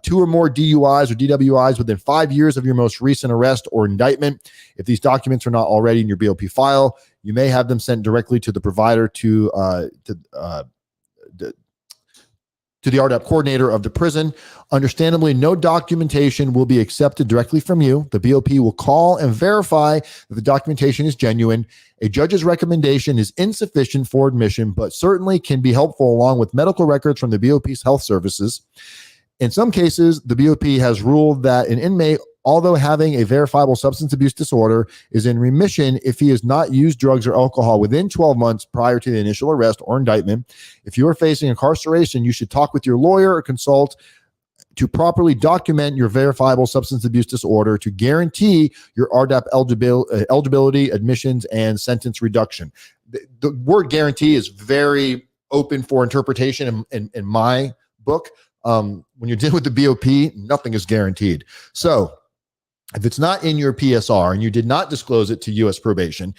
Speaker 1: 2 or more DUIs or DWIs within 5 years of your most recent arrest or indictment. If these documents are not already in your BOP file, you may have them sent directly to the provider to the RDAP coordinator of the prison. Understandably, no documentation will be accepted directly from you. The BOP will call and verify that the documentation is genuine. A judge's recommendation is insufficient for admission, but certainly can be helpful along with medical records from the BOP's health services. In some cases, the BOP has ruled that an inmate, although having a verifiable substance abuse disorder, is in remission if he has not used drugs or alcohol within 12 months prior to the initial arrest or indictment. If you are facing incarceration, you should talk with your lawyer or consult to properly document your verifiable substance abuse disorder to guarantee your RDAP eligibility, admissions, and sentence reduction. The word guarantee is very open for interpretation in my book. When you're dealing with the BOP, nothing is guaranteed. So if it's not in your PSR and you did not disclose it to U.S. probation,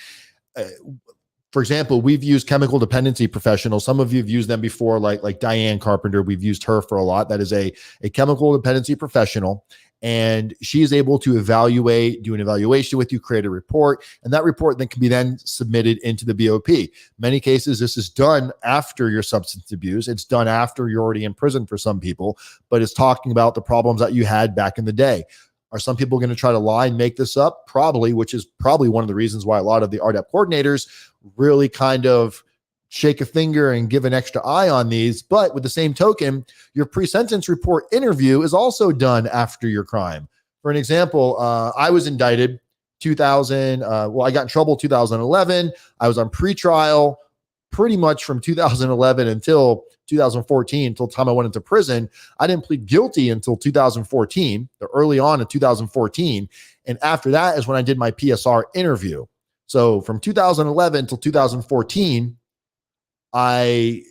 Speaker 1: for example, we've used chemical dependency professionals. Some of you have used them before, like Diane Carpenter. We've used her for a lot. That is a chemical dependency professional, and she is able to do an evaluation with you, create a report, and that report then can be then submitted into the BOP. Many cases, this is done after your substance abuse. It's done after you're already in prison for some people, but it's talking about the problems that you had back in the day. Are some people going to try to lie and make this up? Probably, which is probably one of the reasons why a lot of the RDAP coordinators really kind of shake a finger and give an extra eye on these. But with the same token, your pre-sentence report interview is also done after your crime. For an example, I was indicted I got in trouble 2011. I was on pretrial pretty much from 2011 until 2014, until the time I went into prison. I didn't plead guilty until 2014, early on in 2014. And after that is when I did my PSR interview. So from 2011 until 2014, I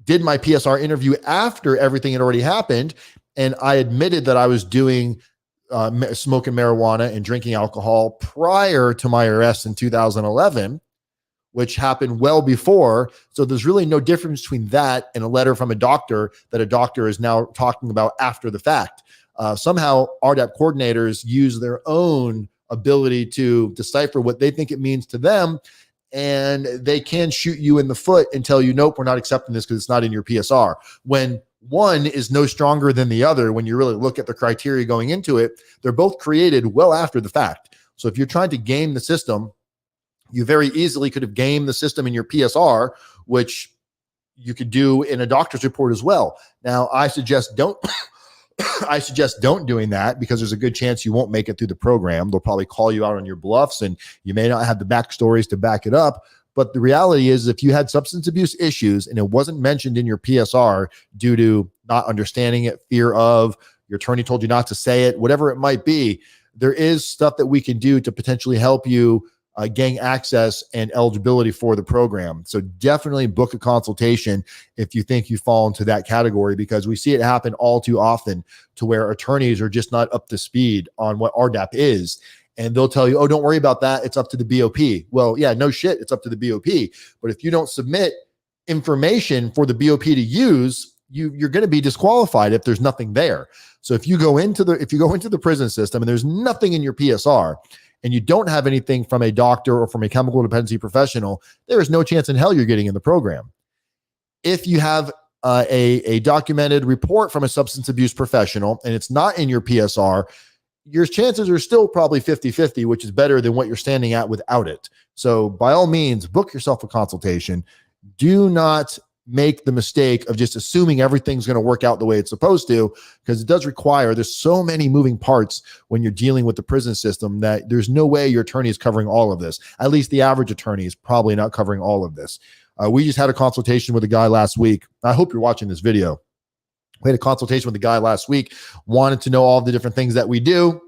Speaker 1: did my PSR interview after everything had already happened. And I admitted that I was doing smoking marijuana and drinking alcohol prior to my arrest in 2011, which happened well before. So there's really no difference between that and a letter from a doctor that a doctor is now talking about after the fact. Somehow RDAP coordinators use their own ability to decipher what they think it means to them, and they can shoot you in the foot and tell you, nope, we're not accepting this because it's not in your PSR. When one is no stronger than the other, when you really look at the criteria going into it, they're both created well after the fact. So if you're trying to game the system, you very easily could have gamed the system in your PSR, which you could do in a doctor's report as well. Now, I suggest don't doing that, because there's a good chance you won't make it through the program. They'll probably call you out on your bluffs, and you may not have the backstories to back it up. But the reality is, if you had substance abuse issues and it wasn't mentioned in your PSR due to not understanding it, fear of, your attorney told you not to say it, whatever it might be, there is stuff that we can do to potentially help you gain access and eligibility for the program. So definitely book a consultation if you think you fall into that category, because we see it happen all too often to where attorneys are just not up to speed on what RDAP is. And they'll tell you, oh, don't worry about that, it's up to the BOP. Well, yeah, no shit, it's up to the BOP. But if you don't submit information for the BOP to use, you're going to be disqualified if there's nothing there. So if you go into the prison system and there's nothing in your PSR, and you don't have anything from a doctor or from a chemical dependency professional, there is no chance in hell you're getting in the program. If you have a documented report from a substance abuse professional and it's not in your PSR, your chances are still probably 50-50, which is better than what you're standing at without it. So by all means, book yourself a consultation. Do not make the mistake of just assuming everything's going to work out the way it's supposed to, because it does require, there's so many moving parts when you're dealing with the prison system that there's no way your attorney is covering all of this. At least the average attorney is probably not covering all of this. We just had a consultation with a guy last week. I hope you're watching this video. We had a consultation with a guy last week, wanted to know all the different things that we do.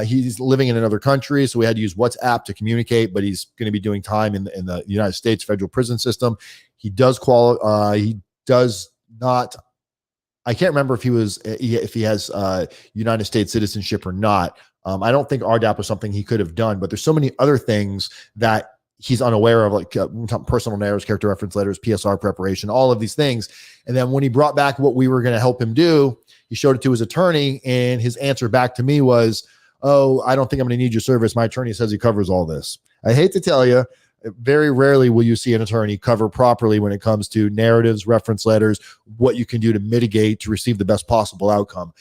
Speaker 1: He's living in another country, so we had to use WhatsApp to communicate, but he's going to be doing time in the United States federal prison system. He does he does not, I can't remember if he has United States citizenship or not. I don't think RDAP was something he could have done, but there's so many other things that he's unaware of, like personal narratives, character reference letters, PSR preparation, all of these things. And then when he brought back what we were going to help him do, he showed it to his attorney, and his answer back to me was, oh, I don't think I'm going to need your service. My attorney says he covers all this. I hate to tell you, very rarely will you see an attorney cover properly when it comes to narratives, reference letters, what you can do to mitigate to receive the best possible outcome.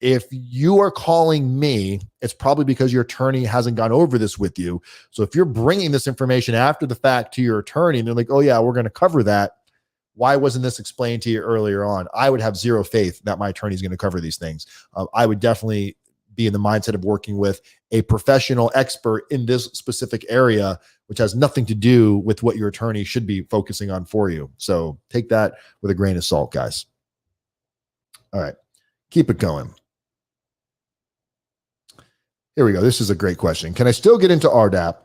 Speaker 1: If you are calling me, it's probably because your attorney hasn't gone over this with you. So if you're bringing this information after the fact to your attorney and they're like, oh yeah, we're going to cover that, why wasn't this explained to you earlier on? I would have zero faith that my attorney is going to cover these things. I would definitely be in the mindset of working with a professional expert in this specific area, which has nothing to do with what your attorney should be focusing on for you. So take that with a grain of salt, guys. All right, keep it going. Here we go. This is a great question. Can I still get into RDAP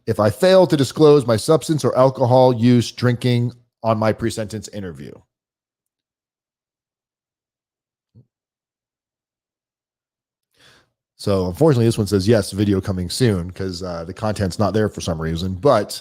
Speaker 1: if I fail to disclose my substance or alcohol use drinking on my pre-sentence interview? So unfortunately, this one says yes, video coming soon, because the content's not there for some reason, but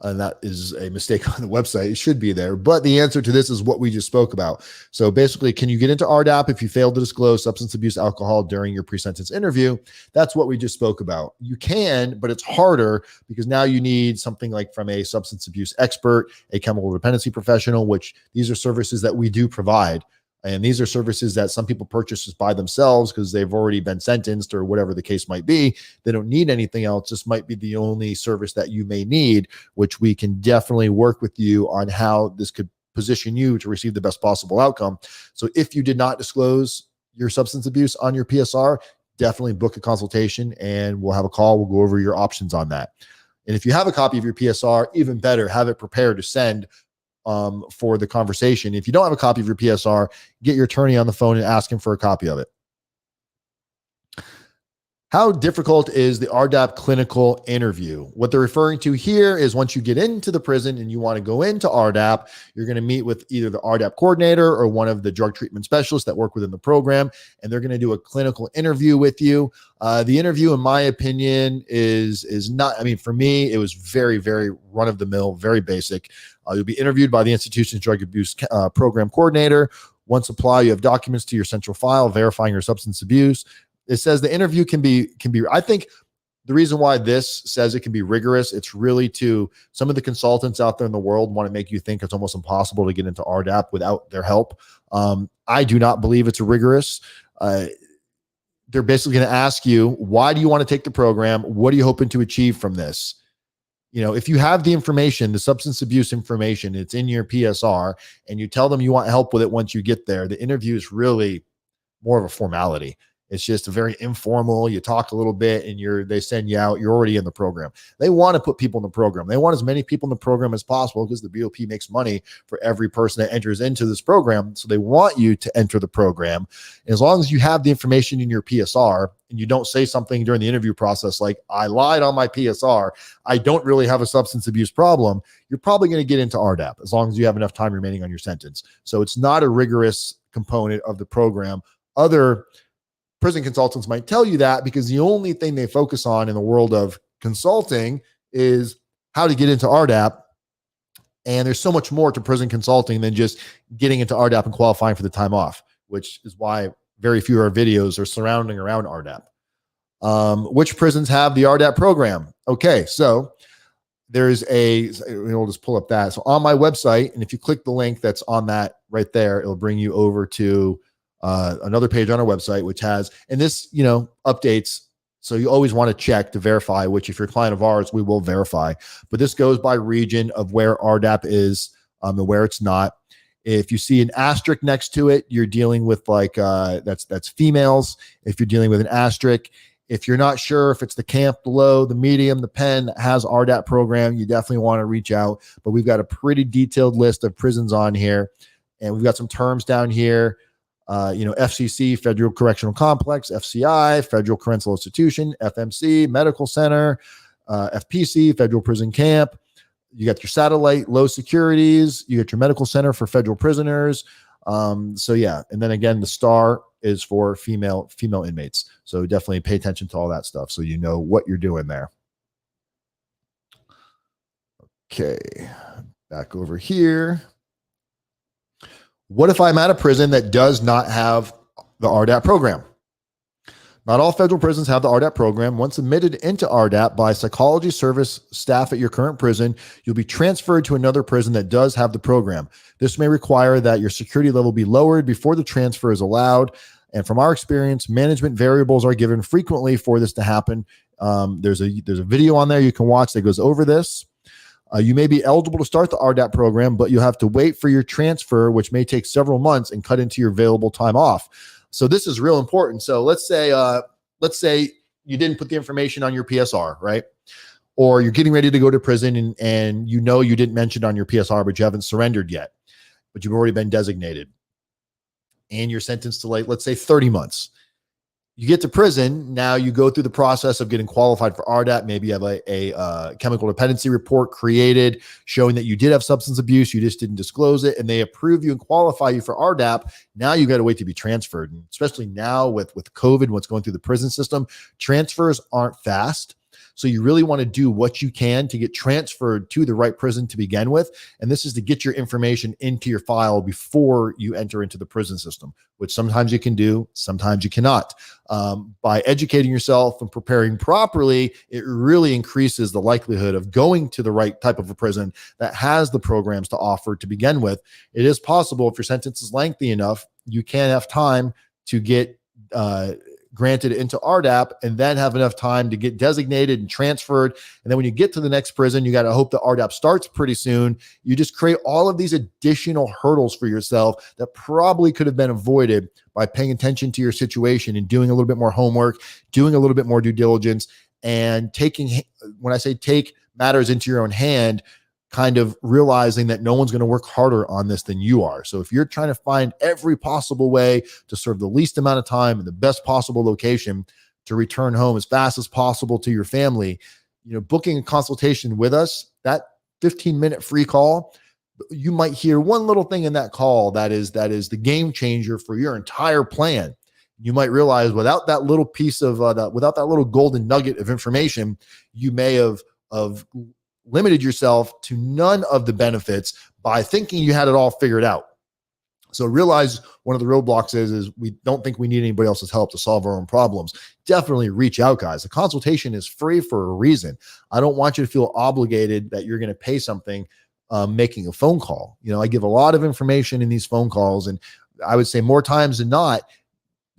Speaker 1: that is a mistake on the website. It should be there. But the answer to this is what we just spoke about. So basically, can you get into RDAP if you fail to disclose substance abuse alcohol during your pre-sentence interview? That's what we just spoke about. You can, but it's harder because now you need something like from a substance abuse expert, a chemical dependency professional, which these are services that we do provide. And these are services that some people purchase by themselves because they've already been sentenced or whatever the case might be. They don't need anything else. This might be the only service that you may need, which we can definitely work with you on how this could position you to receive the best possible outcome. So if you did not disclose your substance abuse on your PSR, definitely book a consultation and we'll have a call. We'll go over your options on that. And if you have a copy of your PSR, even better, have it prepared to send for the conversation. If you don't have a copy of your PSR, get your attorney on the phone and ask him for a copy of it. How difficult is the RDAP clinical interview? What they're referring to here is once you get into the prison and you want to go into RDAP, you're going to meet with either the RDAP coordinator or one of the drug treatment specialists that work within the program, and they're going to do a clinical interview with you. The interview, in my opinion, is not, I mean, for me, it was very, very run-of-the-mill, very basic. You'll be interviewed by the institution's drug abuse program coordinator. Once applied, you have documents to your central file verifying your substance abuse. It says the interview can be, I think the reason why this says it can be rigorous, it's really to some of the consultants out there in the world want to make you think it's almost impossible to get into RDAP without their help. I do not believe it's rigorous. They're basically going to ask you, why do you want to take the program? What are you hoping to achieve from this? You know, if you have the information, the substance abuse information, it's in your PSR, and you tell them you want help with it once you get there, the interview is really more of a formality. It's just a very informal, you talk a little bit and they send you out, you're already in the program. They want to put people in the program. They want as many people in the program as possible because the BOP makes money for every person that enters into this program. So they want you to enter the program. And as long as you have the information in your PSR and you don't say something during the interview process like, I lied on my PSR, I don't really have a substance abuse problem, you're probably going to get into RDAP as long as you have enough time remaining on your sentence. So it's not a rigorous component of the program. Other prison consultants might tell you that because the only thing they focus on in the world of consulting is how to get into RDAP. And there's so much more to prison consulting than just getting into RDAP and qualifying for the time off, which is why very few of our videos are surrounding around RDAP. Which prisons have the RDAP program? Okay, so there's we'll just pull up that. So on my website, and if you click the link that's on that right there, it'll bring you over to another page on our website, which has, and this, updates. So you always want to check to verify, which if you're a client of ours, we will verify. But this goes by region of where RDAP is and where it's not. If you see an asterisk next to it, you're dealing with that's females. If you're dealing with an asterisk, if you're not sure if it's the camp, the low, the medium, the pen that has RDAP program, you definitely want to reach out. But we've got a pretty detailed list of prisons on here, and we've got some terms down here. FCC, Federal Correctional Complex, FCI, Federal Correctional Institution, FMC, Medical Center, FPC, Federal Prison Camp. You got your satellite, low securities. You got your medical center for federal prisoners. So yeah, and then again, the star is for female inmates. So definitely pay attention to all that stuff so you know what you're doing there. Okay, back over here. What if I'm at a prison that does not have the RDAP program? Not all federal prisons have the RDAP program. Once admitted into RDAP by psychology service staff at your current prison, you'll be transferred to another prison that does have the program. This may require that your security level be lowered before the transfer is allowed. And from our experience, management variables are given frequently for this to happen. There's a video on there you can watch that goes over this. You may be eligible to start the RDAP program, but you'll have to wait for your transfer, which may take several months and cut into your available time off. So this is real important. So let's say you didn't put the information on your PSR, right? Or you're getting ready to go to prison and you didn't mention it on your PSR, but you haven't surrendered yet, but you've already been designated. And you're sentenced to let's say 30 months. You get to prison, now you go through the process of getting qualified for RDAP. Maybe you have a chemical dependency report created showing that you did have substance abuse, you just didn't disclose it, and they approve you and qualify you for RDAP. Now you got to wait to be transferred. And especially now with COVID, what's going through the prison system, transfers aren't fast. So you really want to do what you can to get transferred to the right prison to begin with. And this is to get your information into your file before you enter into the prison system, which sometimes you can do, sometimes you cannot. By educating yourself and preparing properly, it really increases the likelihood of going to the right type of a prison that has the programs to offer to begin with. It is possible, if your sentence is lengthy enough, you can have time to get granted into RDAP and then have enough time to get designated and transferred. And then when you get to the next prison, you got to hope that RDAP starts pretty soon. You just create all of these additional hurdles for yourself that probably could have been avoided by paying attention to your situation and doing a little bit more homework, doing a little bit more due diligence, and when I say take matters into your own hand, kind of realizing that no one's going to work harder on this than you are. So if you're trying to find every possible way to serve the least amount of time in the best possible location to return home as fast as possible to your family, booking a consultation with us, that 15-minute free call, you might hear one little thing in that call that is the game changer for your entire plan. You might realize without that little piece of without that little golden nugget of information, you may have limited yourself to none of the benefits by thinking you had it all figured out. So realize one of the roadblocks is we don't think we need anybody else's help to solve our own problems. Definitely reach out, guys. The consultation is free for a reason. I don't want you to feel obligated that you're going to pay something making a phone call. I give a lot of information in these phone calls, and I would say more times than not,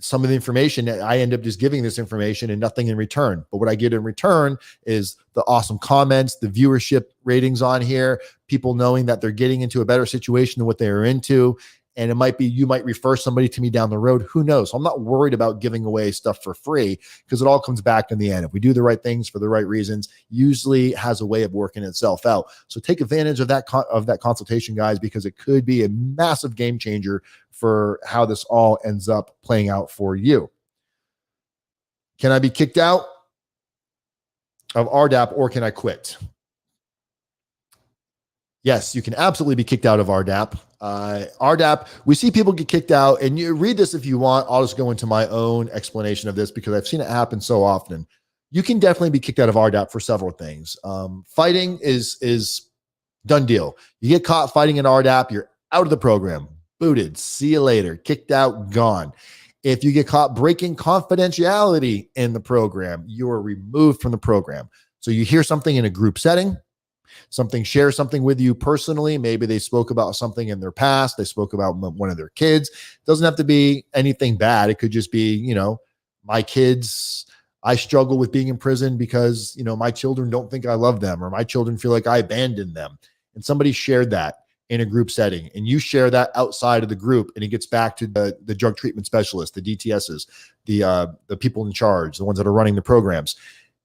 Speaker 1: some of the information I end up just giving this information and nothing in return. But what I get in return is the awesome comments, the viewership ratings on here, people knowing that they're getting into a better situation than what they were into. And it might be, you might refer somebody to me down the road. Who knows? I'm not worried about giving away stuff for free because it all comes back in the end. If we do the right things for the right reasons, usually has a way of working itself out. So take advantage of that consultation, guys, because it could be a massive game changer for how this all ends up playing out for you. Can I be kicked out of RDAP or can I quit? Yes, you can absolutely be kicked out of RDAP. RDAP, we see people get kicked out, and you read this if you want. I'll just go into my own explanation of this because I've seen it happen so often. You can definitely be kicked out of RDAP for several things. Fighting is done deal. You get caught fighting in RDAP, you're out of the program, booted, see you later, kicked out, gone. If you get caught breaking confidentiality in the program, you are removed from the program. So you hear something in a group setting, something share something with you personally. Maybe they spoke about something in their past. They spoke about one of their kids. It doesn't have to be anything bad. It could just be, you know, my kids, I struggle with being in prison because, you know, my children don't think I love them, or my children feel like I abandoned them. And somebody shared that in a group setting, and you share that outside of the group, and it gets back to the drug treatment specialists, the DTSs, the people in charge, the ones that are running the programs.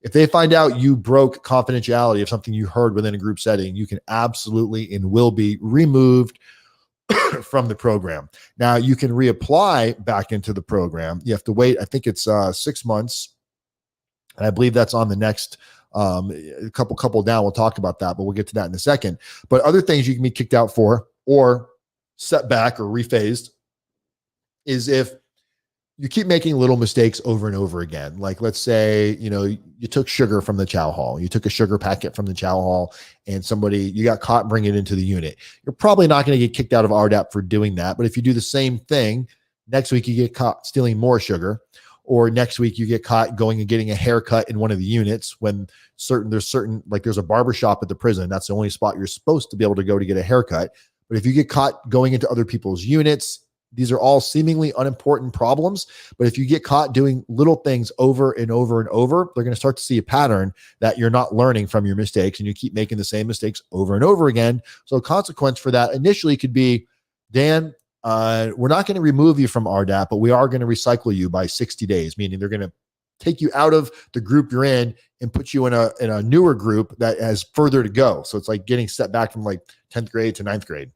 Speaker 1: If they find out you broke confidentiality of something you heard within a group setting, you can absolutely and will be removed from the program. Now, you can reapply back into the program. You have to wait. I think it's 6 months. And I believe that's on the next a couple down. We'll talk about that, but we'll get to that in a second. But other things you can be kicked out for or set back or rephased is if you keep making little mistakes over and over again. Like, let's say, you know, you took sugar from the chow hall. You took a sugar packet from the chow hall and you got caught bringing it into the unit. You're probably not going to get kicked out of RDAP for doing that. But if you do the same thing, next week you get caught stealing more sugar, or next week you get caught going and getting a haircut in one of the units when there's a barber shop at the prison. That's the only spot you're supposed to be able to go to get a haircut. But if you get caught going into other people's units, these are all seemingly unimportant problems. But if you get caught doing little things over and over and over, they're going to start to see a pattern that you're not learning from your mistakes, and you keep making the same mistakes over and over again. So a consequence for that initially could be, Dan, we're not going to remove you from RDAP, but we are going to recycle you by 60 days, meaning they're going to take you out of the group you're in and put you in a newer group that has further to go. So it's like getting set back from like 10th grade to 9th grade.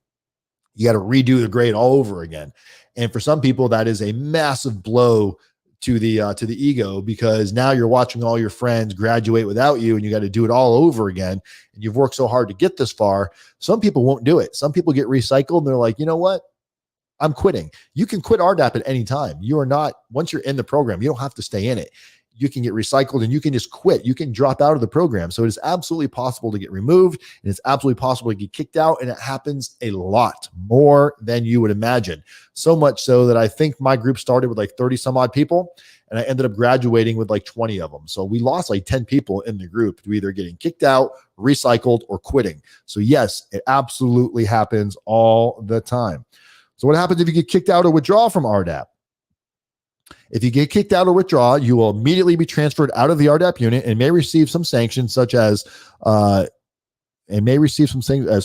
Speaker 1: You got to redo the grade all over again. And for some people, that is a massive blow to the ego, because now you're watching all your friends graduate without you, and you got to do it all over again. And you've worked so hard to get this far. Some people won't do it. Some people get recycled and they're like, you know what? I'm quitting. You can quit RDAP at any time. You are not, once you're in the program, you don't have to stay in it. You can get recycled and you can just quit. You can drop out of the program. So it is absolutely possible to get removed, and it's absolutely possible to get kicked out. And it happens a lot more than you would imagine. So much so that I think my group started with like 30 some odd people, and I ended up graduating with like 20 of them. So we lost like 10 people in the group to either getting kicked out, recycled, or quitting. So yes, it absolutely happens all the time. So what happens if you get kicked out or withdraw from RDAP? If you get kicked out or withdraw, you will immediately be transferred out of the RDAP unit and may receive some sanctions such as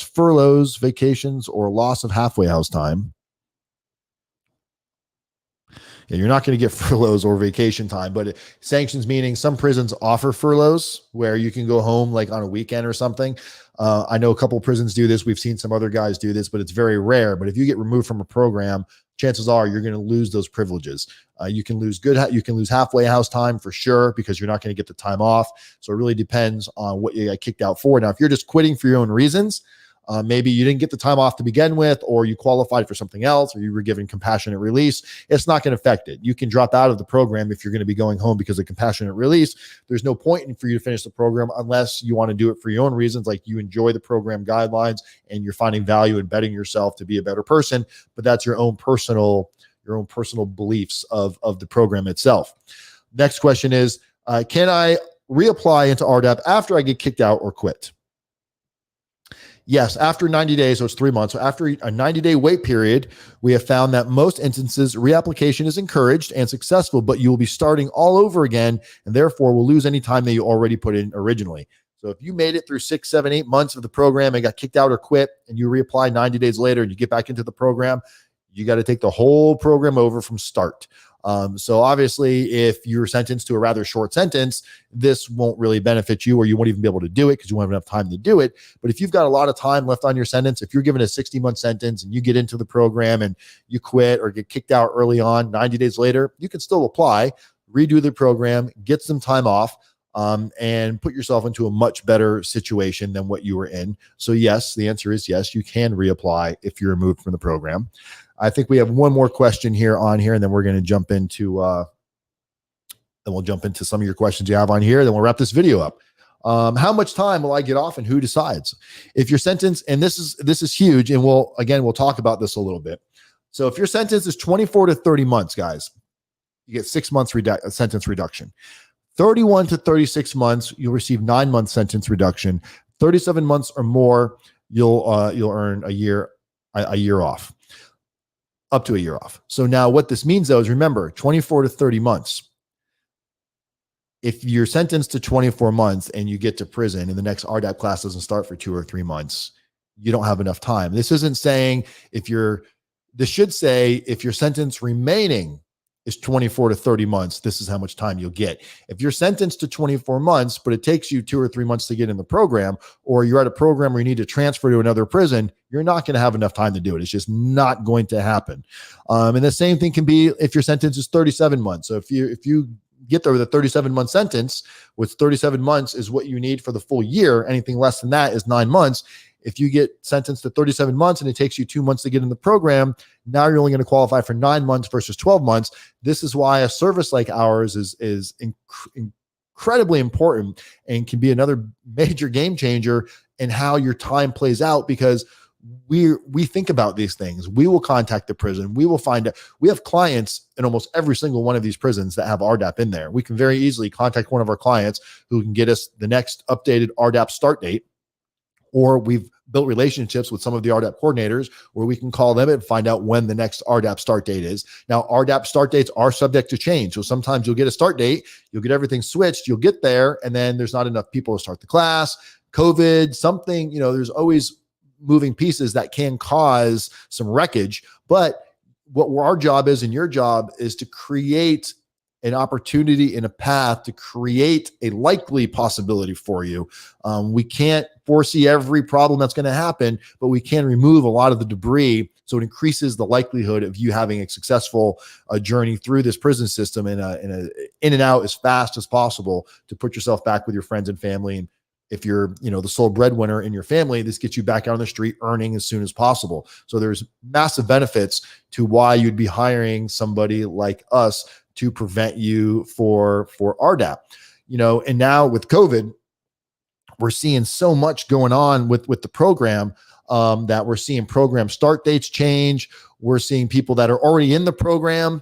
Speaker 1: furloughs, vacations, or loss of halfway house time. Yeah, you're not going to get furloughs or vacation time, but sanctions meaning some prisons offer furloughs where you can go home like on a weekend or something. I know a couple of prisons do this. We've seen some other guys do this, but it's very rare. But if you get removed from a program, chances are you're going to lose those privileges. You can lose halfway house time for sure, because you're not going to get the time off. So it really depends on what you got kicked out for. Now, if you're just quitting for your own reasons, maybe you didn't get the time off to begin with, or you qualified for something else, or you were given compassionate release, it's not going to affect it. You can drop out of the program if you're going to be going home because of compassionate release. There's no point in for you to finish the program unless you want to do it for your own reasons, like you enjoy the program guidelines and you're finding value in betting yourself to be a better person. But that's your own personal beliefs of the program itself. Next question is, can I reapply into RDAP after I get kicked out or quit? Yes, after 90 days, so it's 3 months. So after a 90-day wait period, we have found that most instances reapplication is encouraged and successful, but you will be starting all over again, and therefore will lose any time that you already put in originally. So if you made it through 6, 7, 8 months of the program and got kicked out or quit, and you reapply 90 days later and you get back into the program, you got to take the whole program over from start. So obviously, if you're sentenced to a rather short sentence, this won't really benefit you, or you won't even be able to do it because you won't have enough time to do it. But if you've got a lot of time left on your sentence, if you're given a 60-month sentence and you get into the program and you quit or get kicked out early on, 90 days later, you can still apply, redo the program, get some time off, and put yourself into a much better situation than what you were in. So yes, the answer is yes, you can reapply if you're removed from the program. I think we have one more question here on here, and then we're going to jump into some of your questions you have on here. Then we'll wrap this video up. How much time will I get off, and who decides? If your sentence, and this is huge, and we'll talk about this a little bit. So if your sentence is 24 to 30 months, guys, you get 6 months sentence reduction. 31 to 36 months, you'll receive 9 month sentence reduction. 37 months or more, you'll earn a year off. Up to a year off. So now what this means, though, is remember, 24 to 30 months. If you're sentenced to 24 months and you get to prison and the next RDAP class doesn't start for 2 or 3 months, you don't have enough time. This isn't saying this should say if your sentence remaining is 24 to 30 months, this is how much time you'll get. If you're sentenced to 24 months, but it takes you 2 or 3 months to get in the program, or you're at a program where you need to transfer to another prison, you're not going to have enough time to do it. It's just not going to happen. And the same thing can be if your sentence is 37 months. So if you get there with a 37-month sentence, which 37 months is what you need for the full year, anything less than that is 9 months. If you get sentenced to 37 months and it takes you 2 months to get in the program, now you're only going to qualify for 9 months versus 12 months. This is why a service like ours is incredibly important and can be another major game changer in how your time plays out, because we think about these things. We will contact the prison. We will find out. We have clients in almost every single one of these prisons that have RDAP in there. We can very easily contact one of our clients who can get us the next updated RDAP start date. Or we've built relationships with some of the RDAP coordinators where we can call them and find out when the next RDAP start date is. Now, RDAP start dates are subject to change. So sometimes you'll get a start date, you'll get everything switched, you'll get there, and then there's not enough people to start the class, COVID, something, there's always moving pieces that can cause some wreckage. But what our job is, and your job is, to create an opportunity and a path to create a likely possibility for you. We can't foresee every problem that's going to happen, but we can remove a lot of the debris, so it increases the likelihood of you having a successful journey through this prison system in and out as fast as possible to put yourself back with your friends and family. And if you're, the sole breadwinner in your family, this gets you back out on the street earning as soon as possible. So there's massive benefits to why you'd be hiring somebody like us to prevent you for RDAP. And now with COVID, we're seeing so much going on with the program, that we're seeing program start dates change. We're seeing people that are already in the program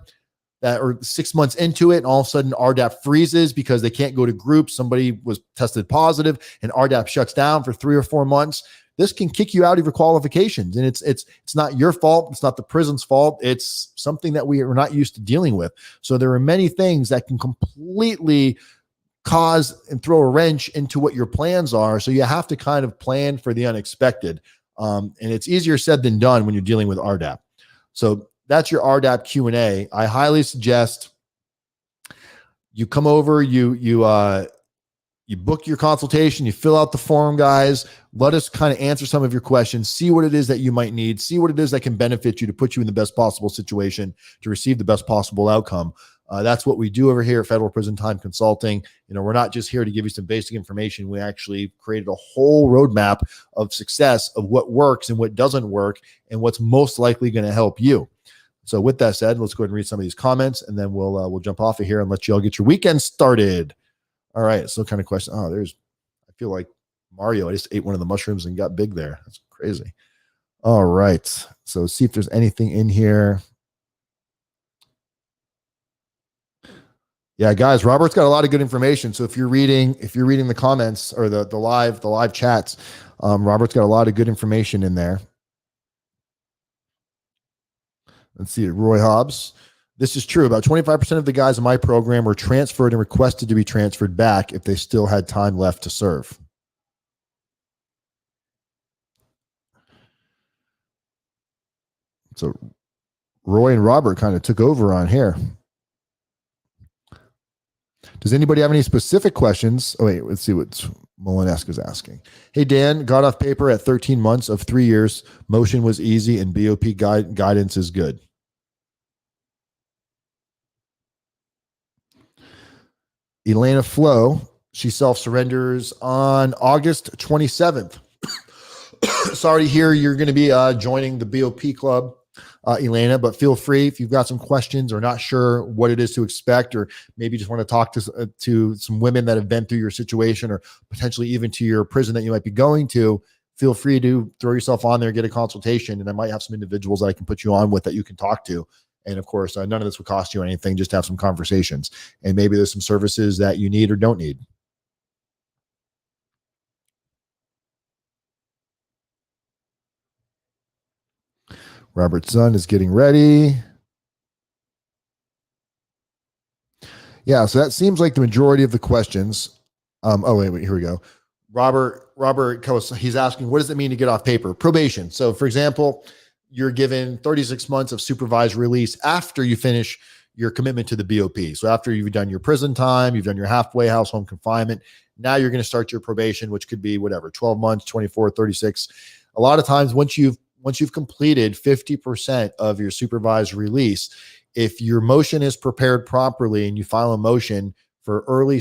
Speaker 1: that are 6 months into it, and all of a sudden RDAP freezes because they can't go to groups. Somebody was tested positive and RDAP shuts down for 3 or 4 months. This can kick you out of your qualifications, and it's not your fault. It's not the prison's fault. It's something that we are not used to dealing with. So there are many things that can completely cause and throw a wrench into what your plans are. So you have to kind of plan for the unexpected. And it's easier said than done when you're dealing with RDAP. So that's your RDAP Q&A. I highly suggest you come over, you book your consultation, you fill out the form, guys. Let us kind of answer some of your questions, see what it is that you might need, see what it is that can benefit you to put you in the best possible situation to receive the best possible outcome. That's what we do over here at Federal Prison Time Consulting. We're not just here to give you some basic information. We actually created a whole roadmap of success of what works and what doesn't work and what's most likely going to help you. So with that said, let's go ahead and read some of these comments, and then we'll jump off of here and let you all get your weekend started. All right. So kind of question. I feel like Mario. I just ate one of the mushrooms and got big there. That's crazy. All right. So see if there's anything in here. Yeah, guys, Robert's got a lot of good information. So if you're reading the comments or the live chats, Robert's got a lot of good information in there. Let's see it. Roy Hobbs. This is true. About 25% of the guys in my program were transferred and requested to be transferred back if they still had time left to serve. So Roy and Robert kind of took over on here. Does anybody have any specific questions? Oh, wait, let's see what Molinesque is asking. Hey, Dan, got off paper at 13 months of 3 years. Motion was easy and BOP guidance is good. Elena Flo, she self-surrenders on August 27th. Sorry to hear you're going to be joining the BOP club, Elena, but feel free if you've got some questions or not sure what it is to expect, or maybe just want to talk to some women that have been through your situation, or potentially even to your prison that you might be going to. Feel free to throw yourself on there, get a consultation, and I might have some individuals that I can put you on with that you can talk to. And of course, none of this would cost you anything, just have some conversations. And maybe there's some services that you need or don't need. Robert's son is getting ready. Yeah, so that seems like the majority of the questions. Oh, wait, here we go. Robert, he's asking, what does it mean to get off paper? Probation. So, for example, you're given 36 months of supervised release after you finish your commitment to the BOP. So after you've done your prison time, you've done your halfway house home confinement, now you're going to start your probation, which could be whatever, 12 months, 24, 36. A lot of times once you've completed 50% of your supervised release, if your motion is prepared properly and you file a motion for early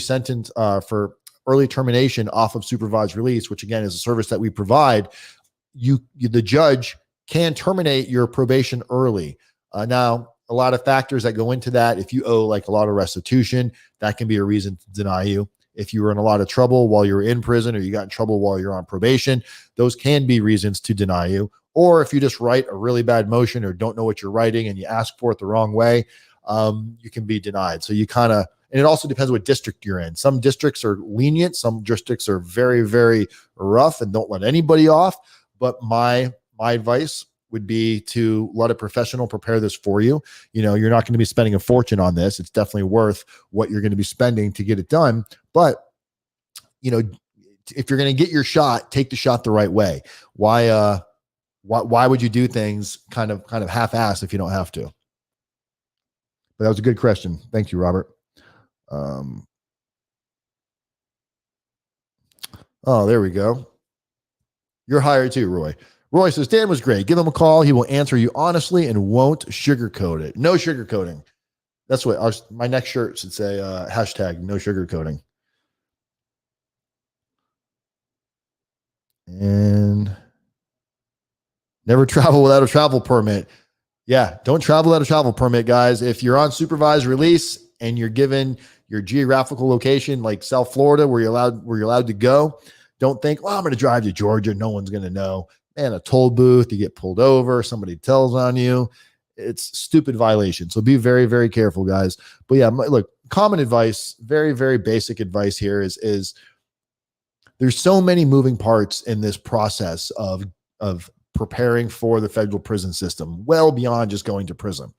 Speaker 1: termination off of supervised release, which again is a service that we provide, the judge can terminate your probation early. Now, a lot of factors that go into that. If you owe like a lot of restitution, that can be a reason to deny you. If you were in a lot of trouble while you were in prison, or you got in trouble while you're on probation, those can be reasons to deny you. Or if you just write a really bad motion or don't know what you're writing and you ask for it the wrong way, you can be denied. So you kind of, and it also depends what district you're in. Some districts are lenient. Some districts are very, very rough and don't let anybody off. But my advice would be to let a professional prepare this for you. You know, you're not going to be spending a fortune on this. It's definitely worth what you're going to be spending to get it done. But, you know, if you're going to get your shot, take the shot the right way. Why would you do things kind of half-assed if you don't have to? But that was a good question. Thank you, Robert. Oh, there we go. You're hired too, Roy. Roy says, Dan was great. Give him a call. He will answer you honestly and won't sugarcoat it. No sugarcoating. That's what my next shirt should say, hashtag no sugarcoating. And never travel without a travel permit. Yeah, don't travel without a travel permit, guys. If you're on supervised release and you're given your geographical location, like South Florida, where you're allowed to go, don't think, well, I'm going to drive to Georgia. No one's going to know. Man, a toll booth, you get pulled over, somebody tells on you. It's stupid violation. So be very, very careful, guys. But yeah, look, common advice, very, very basic advice here is there's so many moving parts in this process of preparing for the federal prison system, well beyond just going to prison.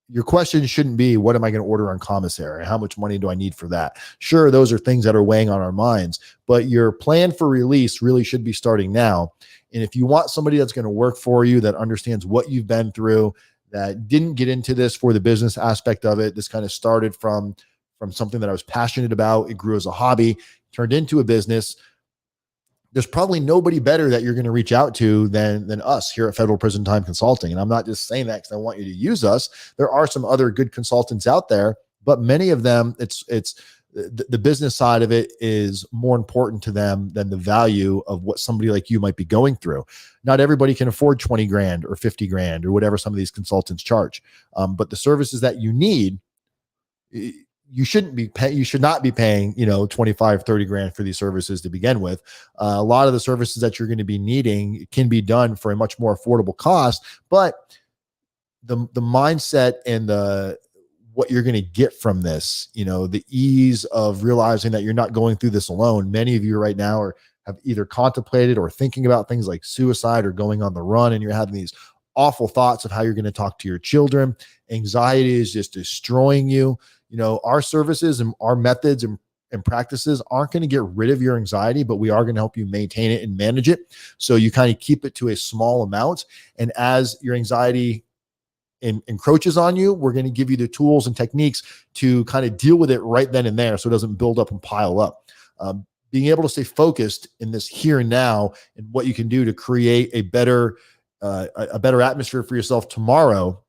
Speaker 1: Your question shouldn't be, what am I going to order on commissary? How much money do I need for that? Sure, those are things that are weighing on our minds, but your plan for release really should be starting now. And if you want somebody that's going to work for you, that understands what you've been through, that didn't get into this for the business aspect of it, this kind of started from something that I was passionate about. It grew as a hobby, turned into a business. There's probably nobody better that you're going to reach out to than us here at Federal Prison Time Consulting. And I'm not just saying that because I want you to use us. There are some other good consultants out there, but many of them, it's the business side of it is more important to them than the value of what somebody like you might be going through. Not everybody can afford 20 grand or 50 grand or whatever some of these consultants charge. But the services that you need, you should not be paying, 25, 30 grand for these services to begin with. A lot of the services that you're going to be needing can be done for a much more affordable cost, but the mindset and what you're going to get from this, the ease of realizing that you're not going through this alone. Many of you right now have either contemplated or thinking about things like suicide or going on the run, and you're having these awful thoughts of how you're going to talk to your children. Anxiety is just destroying you. Our services and our methods and practices aren't going to get rid of your anxiety, but we are going to help you maintain it and manage it. So you kind of keep it to a small amount. And as your anxiety encroaches on you, we're going to give you the tools and techniques to kind of deal with it right then and there, so it doesn't build up and pile up. Being able to stay focused in this here and now and what you can do to create a better atmosphere for yourself tomorrow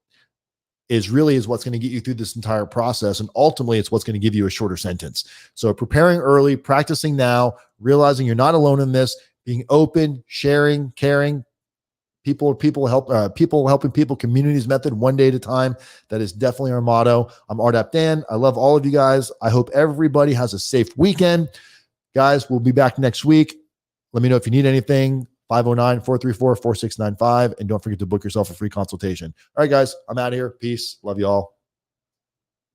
Speaker 1: is what's going to get you through this entire process. And ultimately, it's what's going to give you a shorter sentence. So preparing early, practicing now, realizing you're not alone in this, being open, sharing, caring, people helping people, communities method, one day at a time. That is definitely our motto. I'm RDAP Dan. I love all of you guys. I hope everybody has a safe weekend. Guys, we'll be back next week. Let me know if you need anything. 509-434-4695. And don't forget to book yourself a free consultation. All right, guys, I'm out of here. Peace. Love you all.